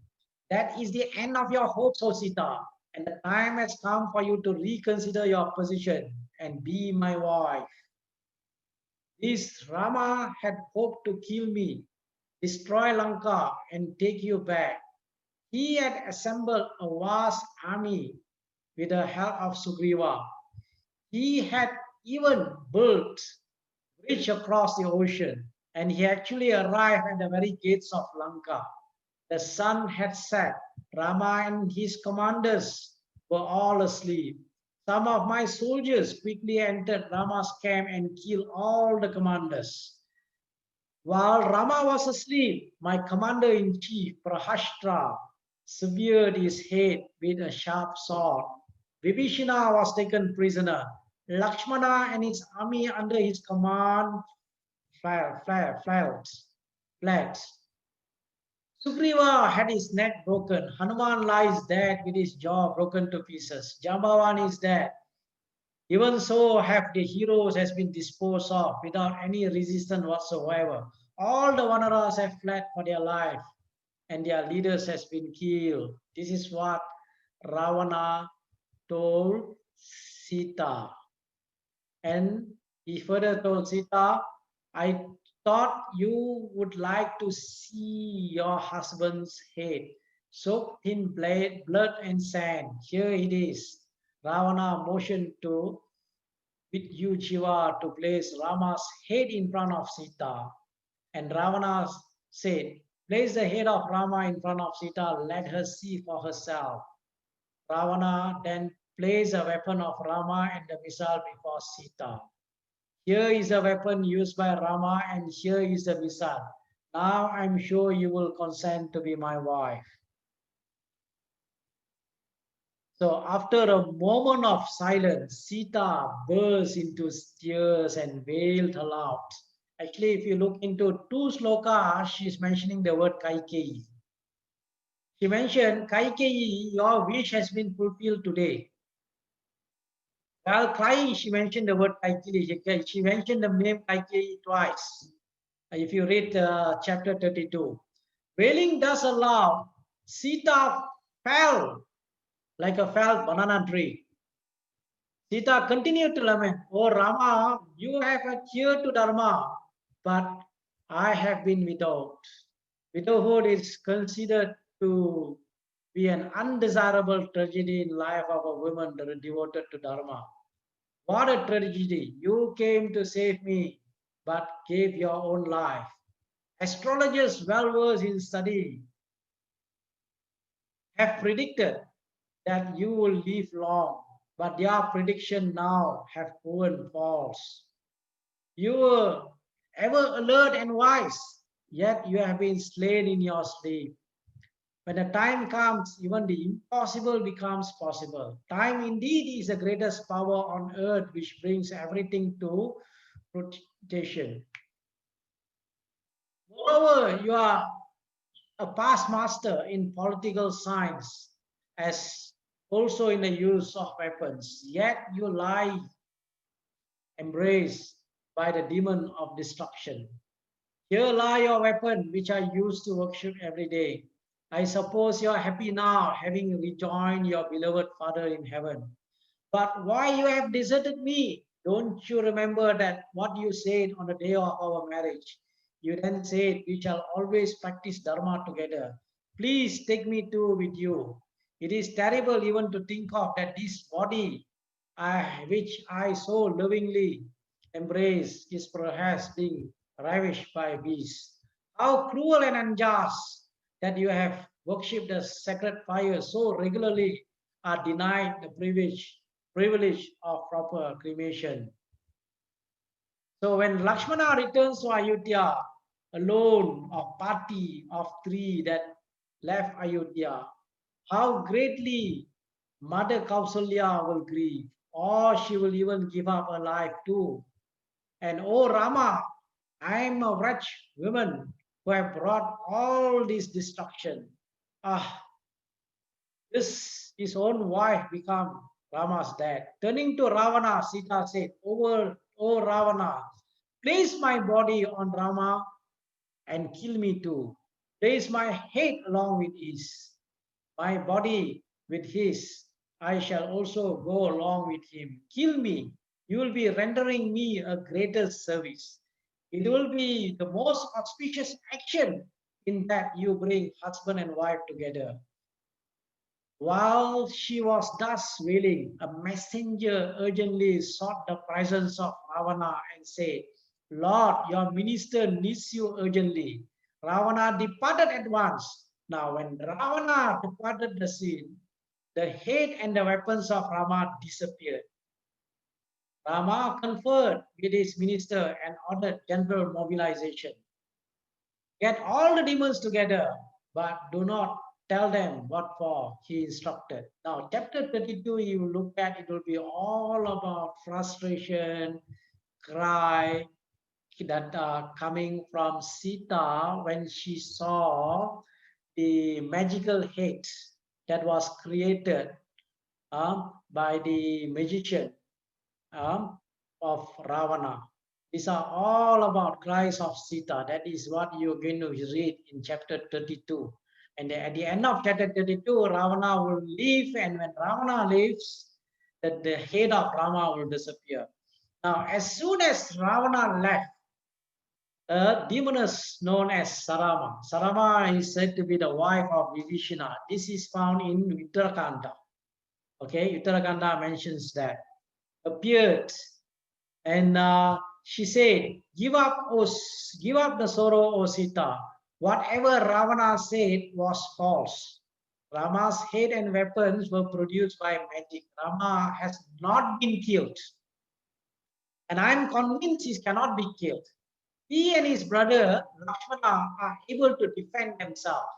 That is the end of your hopes, O Sita, and the time has come for you to reconsider your position and be my wife. This Rama had hoped to kill me, destroy Lanka, and take you back. He had assembled a vast army with the help of Sugriva. He had even built a bridge across the ocean, and he actually arrived at the very gates of Lanka. The sun had set. Rama and his commanders were all asleep. Some of my soldiers quickly entered Rama's camp and killed all the commanders. While Rama was asleep, my commander-in-chief, Prahashtra, severed his head with a sharp sword. Vibhishana was taken prisoner. Lakshmana and his army under his command fled. Sugriva had his neck broken. Hanuman lies dead with his jaw broken to pieces. Jambavan is dead. Even so have the heroes has been disposed of without any resistance whatsoever. All the Vanaras have fled for their life and their leaders has been killed. This is what Ravana told Sita. And he further told Sita, I thought you would like to see your husband's head soaked in blood and sand. Here it is. Ravana motioned to with you, Jiva, to place Rama's head in front of Sita. And Ravana said, place the head of Rama in front of Sita, let her see for herself. Ravana then placed a weapon of Rama and the missile before Sita. Here is a weapon used by Rama, and here is the missile. Now I'm sure you will consent to be my wife. So after a moment of silence, Sita burst into tears and wailed aloud. Actually, if you look into two slokas, she's mentioning the word Kaikeyi. She mentioned, Kaikeyi, your wish has been fulfilled today. While crying, she mentioned the word Kaikeyi. She mentioned the name Kaikeyi twice. If you read chapter 32. Wailing thus aloud, Sita fell like a felled banana tree. Sita continued to lament, "O Rama, you have adhered to Dharma, but I have been widowed." Widowhood is considered to be an undesirable tragedy in life of a woman devoted to Dharma. What a tragedy! You came to save me, but gave your own life. Astrologers well versed in study have predicted that you will live long, but their prediction now have proven false. You were ever alert and wise, yet you have been slain in your sleep. When the time comes, even the impossible becomes possible. Time indeed is the greatest power on earth which brings everything to fruition. Moreover, you are a past master in political science, as also in the use of weapons. Yet you lie embraced by the demon of destruction. Here lie your weapon, which I use to worship every day. I suppose you are happy now, having rejoined your beloved Father in heaven. But why you have deserted me? Don't you remember that what you said on the day of our marriage? You then said, we shall always practice Dharma together. Please take me too with you. It is terrible even to think of that this body, which I so lovingly embrace, is perhaps being ravished by beasts. How cruel and unjust that you have worship the sacred fire so regularly are denied the privilege of proper cremation. So when Lakshmana returns to Ayodhya alone, of party of three that left Ayodhya, how greatly Mother Kausalya will grieve, or she will even give up her life too. And oh Rama, I am a wretched woman who have brought all this destruction. Ah, this his own wife become Rama's dad. Turning to Ravana, Sita said, "O Ravana, place my body on Rama and kill me too. Place my head along with his, my body with his. I shall also go along with him. Kill me. You will be rendering me a greater service. It will be the most auspicious action in that you bring husband and wife together." While she was thus wailing, a messenger urgently sought the presence of Ravana and said, "Lord, your minister needs you urgently." Ravana departed at once. Now, when Ravana departed the scene, the head and the weapons of Rama disappeared. Rama conferred with his minister and ordered general mobilization. Get all the demons together, but do not tell them what for, he instructed. Now, chapter 32, you look at, it will be all about frustration, cry that are coming from Sita when she saw the magical head that was created by the magician um, of Ravana. These are all about cries of Sita. That is what you're going to read in chapter 32. And at the end of chapter 32, Ravana will leave, and when Ravana leaves, that the head of Rama will disappear. Now, as soon as Ravana left, a demoness known as Sarama. Sarama is said to be the wife of Vibhishana. This is found in Uttarakanda. Okay, Uttarakanda mentions that. Appeared and she said, give up the sorrow, O Sita. Whatever Ravana said was false. Rama's head and weapons were produced by magic. Rama has not been killed. And I'm convinced he cannot be killed. He and his brother Lakshmana are able to defend themselves.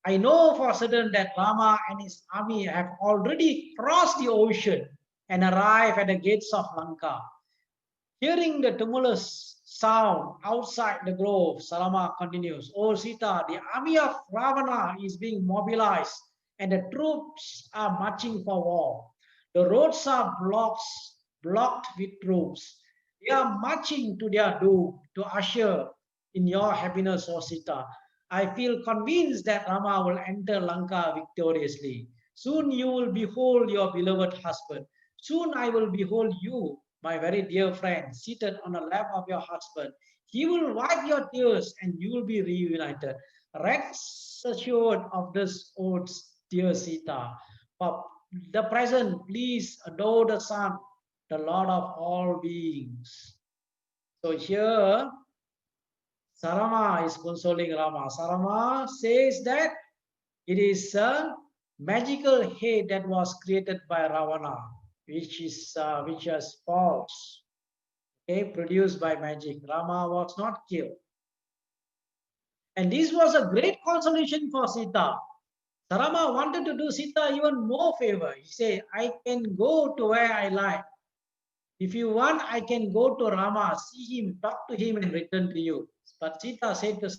I know for certain that Rama and his army have already crossed the ocean and arrived at the gates of Lanka. Hearing the tumultuous sound outside the grove, Salama continues, "O Sita, the army of Ravana is being mobilized and the troops are marching for war. The roads are blocked with troops. They are marching to their doom to usher in your happiness, O Sita. I feel convinced that Rama will enter Lanka victoriously. Soon you will behold your beloved husband. Soon I will behold you, my very dear friend, seated on the lap of your husband. He will wipe your tears and you will be reunited. Rest assured of this, O dear Sita. For the present, please adore the Son, the Lord of all beings." So here, Sarama is consoling Rama. Sarama says that it is a magical head that was created by Ravana, which is false, okay, produced by magic. Rama was not killed, and this was a great consolation for Sita. Sarama wanted to do Sita even more favor. He said, "I can go to where I like. If you want, I can go to Rama, see him, talk to him, and return to you." But Sita said to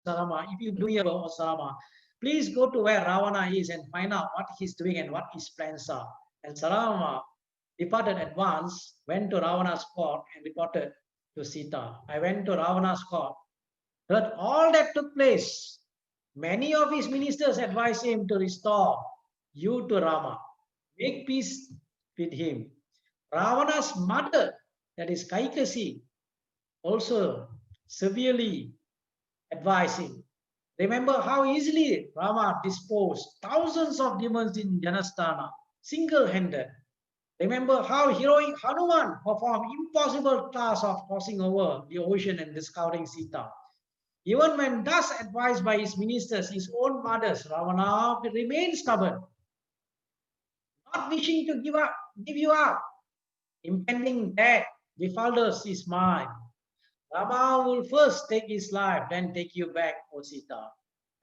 Sarama, "If you do me a favor, Sarama, please go to where Ravana is and find out what he's doing and what his plans are." And Sarama departed at once, went to Ravana's court and reported to Sita. "I went to Ravana's court, heard all that took place. Many of his ministers advised him to restore you to Rama, make peace with him. Ravana's mother, that is Kaikasi, also severely advised him. Remember how easily Rama disposed thousands of demons in Janasthana, single-handed. Remember how heroic Hanuman performed impossible task of crossing over the ocean and discovering Sita. Even when thus advised by his ministers, his own mothers, Ravana remained stubborn, not wishing to give you up. Impending death befalls his mind. Rama will first take his life, then take you back, O Sita.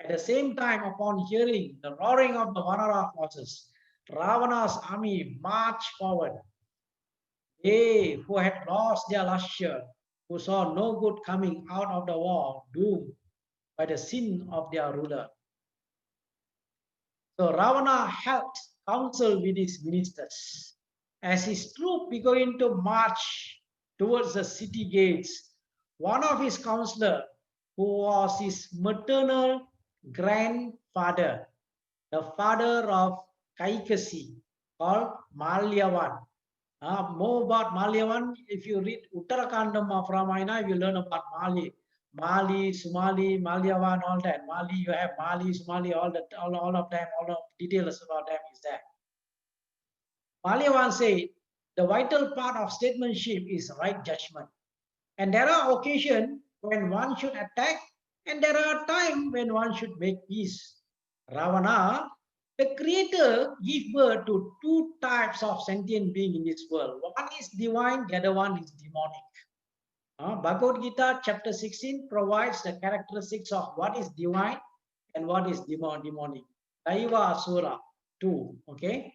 At the same time, upon hearing the roaring of the Vanara forces, Ravana's army marched forward. They who had lost their luster, who saw no good coming out of the war, doomed by the sin of their ruler. So Ravana held counsel with his ministers. As his troop began to march towards the city gates, one of his counselors, who was his maternal grandfather, the father of Kaikasi, called Malyavan. More about Malyavan, if you read Uttarakandam of Ramayana, you learn about Mali, Sumali, Malyavan, all that. Mali, you have Mali, Sumali, all that, all of them, all of details about them is there. Malyavan said, the vital part of statesmanship is right judgment. And there are occasions when one should attack, and there are times when one should make peace. Ravana, the creator, gives birth to two types of sentient being in this world. One is divine, the other one is demonic. Bhagavad Gita chapter 16 provides the characteristics of what is divine and what is demonic. Daiva Asura 2. Okay.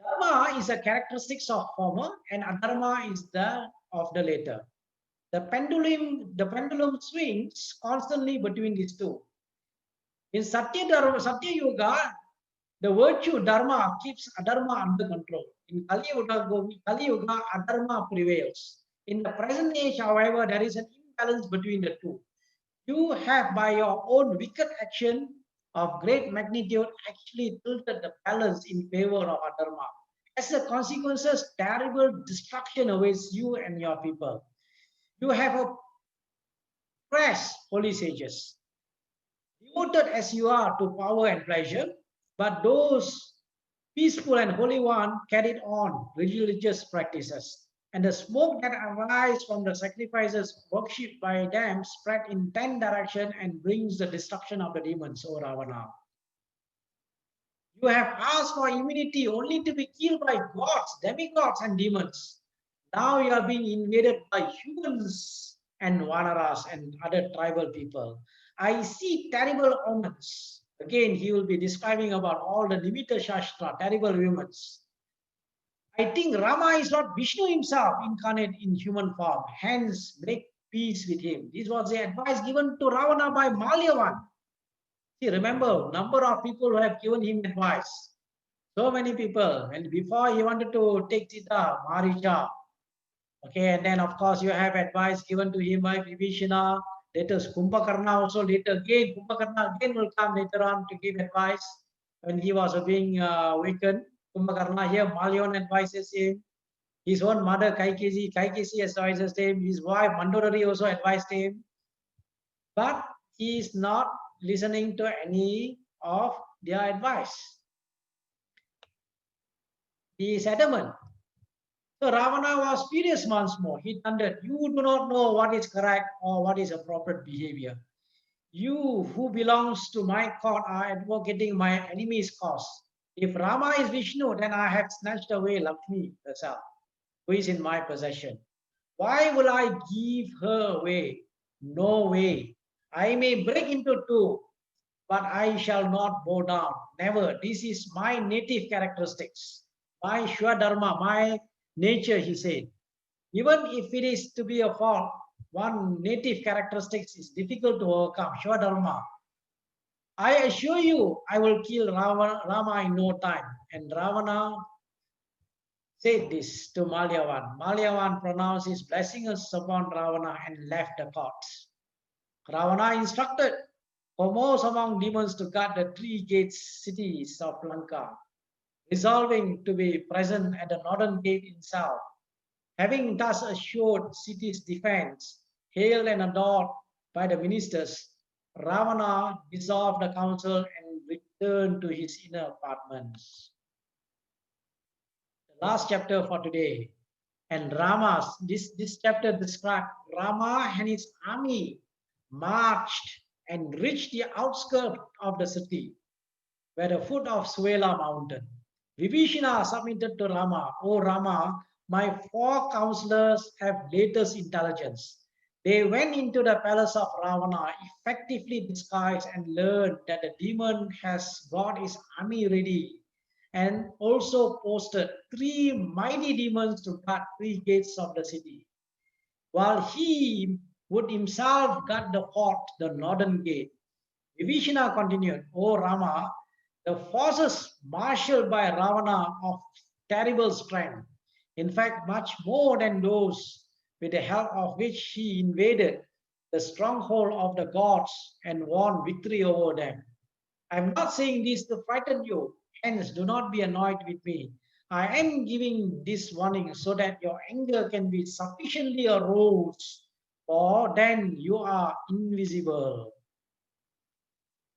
Dharma is a characteristics of former and adharma is the of the later. The pendulum swings constantly between these two. In Satya Yuga, the virtue dharma keeps adharma under control. In Kali Yuga, adharma prevails. In the present age, however, there is an imbalance between the two. You have, by your own wicked action of great magnitude, actually tilted the balance in favor of adharma. As a consequences, terrible destruction awaits you and your people. You have oppressed holy sages, devoted as you are to power and pleasure, but those peaceful and holy one carried on religious practices. And the smoke that arises from the sacrifices worshipped by them spread in 10 directions and brings the destruction of the demons, O Ravana. You have asked for immunity only to be killed by gods, demigods, and demons. Now you are being invaded by humans and Vanaras and other tribal people. I see terrible omens. Again, he will be describing about all the Nimitta Shastra, terrible humans. I think Rama is not Vishnu himself incarnate in human form. Hence, make peace with him. This was the advice given to Ravana by Malyavan. See, remember, number of people who have given him advice. So many people. And before he wanted to take Sita, Marisha. Okay, and then of course you have advice given to him by Vibhishana. Later Kumbhakarna also later again. Kumbhakarna again will come later on to give advice when he was being awakened. Kumbhakarna here, Malyavan advises him. His own mother Kaikesi advises him. His wife Mandodari also advised him. But he is not listening to any of their advice. He is adamant. So Ravana was furious once more. He thundered, you do not know what is correct or what is appropriate behavior. You who belongs to my court are advocating my enemy's cause. If Rama is Vishnu, then I have snatched away Lakshmi herself, who is in my possession. Why will I give her away? No way. I may break into two, but I shall not bow down. Never. This is my native characteristics, my Shwa Dharma, my nature, he said. Even if it is to be a fault, one native characteristics is difficult to overcome, Shwa Dharma. I assure you, I will kill Rama in no time. And Ravana said this to Malyavan. Malyavan pronounced his blessings upon Ravana and left the court. Ravana instructed foremost among demons to guard the three gates cities of Lanka, resolving to be present at the northern gate himself. Having thus assured city's defense, hailed and adored by the ministers, Ravana dissolved the council and returned to his inner apartments. The last chapter for today. And this chapter describes Rama and his army marched and reached the outskirts of the city, where the foot of Suela mountain. Vibhishana submitted to Rama, O Rama, my four counselors have latest intelligence. They went into the palace of Ravana, effectively disguised, and learned that the demon has got his army ready and also posted three mighty demons to guard three gates of the city, while he would himself guard the fourth, the northern gate. Vibhishana continued, O Rama, the forces marshaled by Ravana of terrible strength, in fact, much more than those with the help of which he invaded the stronghold of the gods and won victory over them. I am not saying this to frighten you, hence do not be annoyed with me. I am giving this warning so that your anger can be sufficiently aroused, for then you are invisible.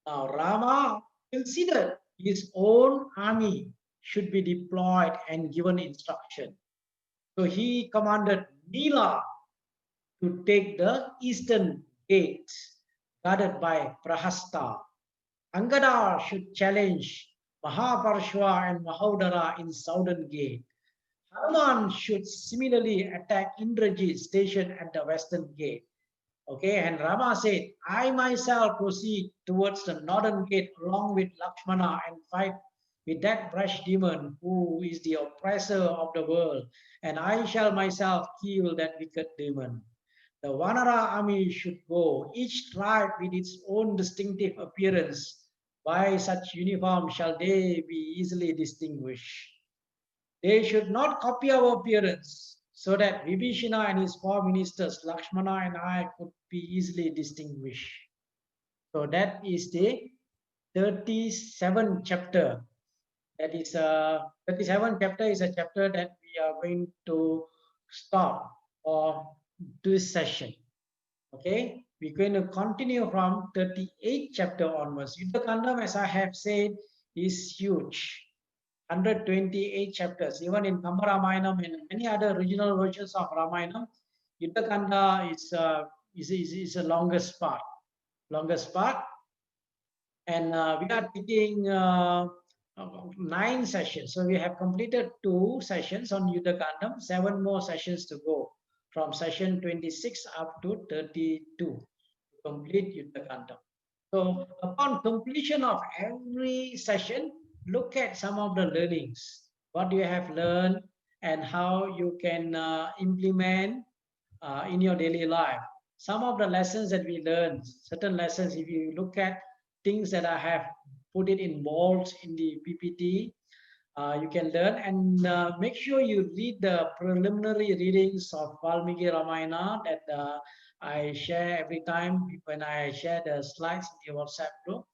Now, Rama considered his own army should be deployed and given instruction. So he commanded Nila to take the eastern gate guarded by Prahasta. Angada should challenge Mahaparshva and Mahodara in southern gate. Hanuman should similarly attack Indrajit station at the western gate. Okay, and Rama said, I myself proceed towards the northern gate along with Lakshmana and fight with that brash demon who is the oppressor of the world, and I shall myself kill that wicked demon. The Vanara army should go, each tribe with its own distinctive appearance. By such uniform shall they be easily distinguished. They should not copy our appearance, so that Vibhishana and his four ministers, Lakshmana and I, could be easily distinguished. So that is the 37th chapter. That is 37th chapter is a chapter that we are going to stop or this session. Okay, we're going to continue from 38th chapter onwards. Yuddha Kandam, as I have said, is huge. 128 chapters. Even in Kamba Ramayanam and many other regional versions of Ramayanam, Yuddha Kanda is the longest part. Longest part. And we are taking 9 sessions. So we have completed 2 sessions on Yuddha Kandam, 7 more sessions to go from session 26 up to 32 to complete Yuddha Kandam. So upon completion of every session, look at some of the learnings, what you have learned and how you can implement in your daily life. Some of the lessons that we learned, certain lessons, if you look at things that I have put it in bold in the PPT, you can learn, and make sure you read the preliminary readings of Valmiki Ramayana that I share every time when I share the slides in the WhatsApp group,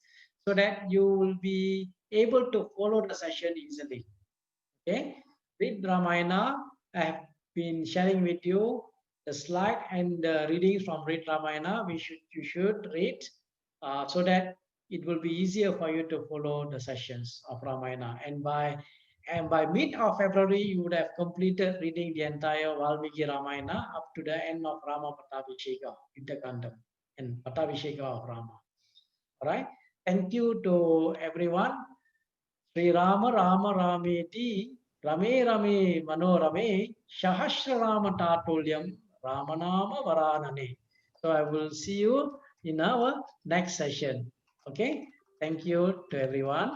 so that you will be able to follow the session easily. Okay, read Ramayana. I have been sharing with you the slide and the readings from Read Ramayana. You should read so that it will be easier for you to follow the sessions of Ramayana. And by mid of February, you would have completed reading the entire Valmiki Ramayana up to the end of Rama Pattabhisheka, Yuddhakandam, and Pattabhisheka of Rama. All right. Thank you to everyone. Sri Rama Rama Rameti Rame Rame Manorame Sahasra Rama Tatulyam Ramanama Varanane. So I will see you in our next session. Okay. Thank you to everyone.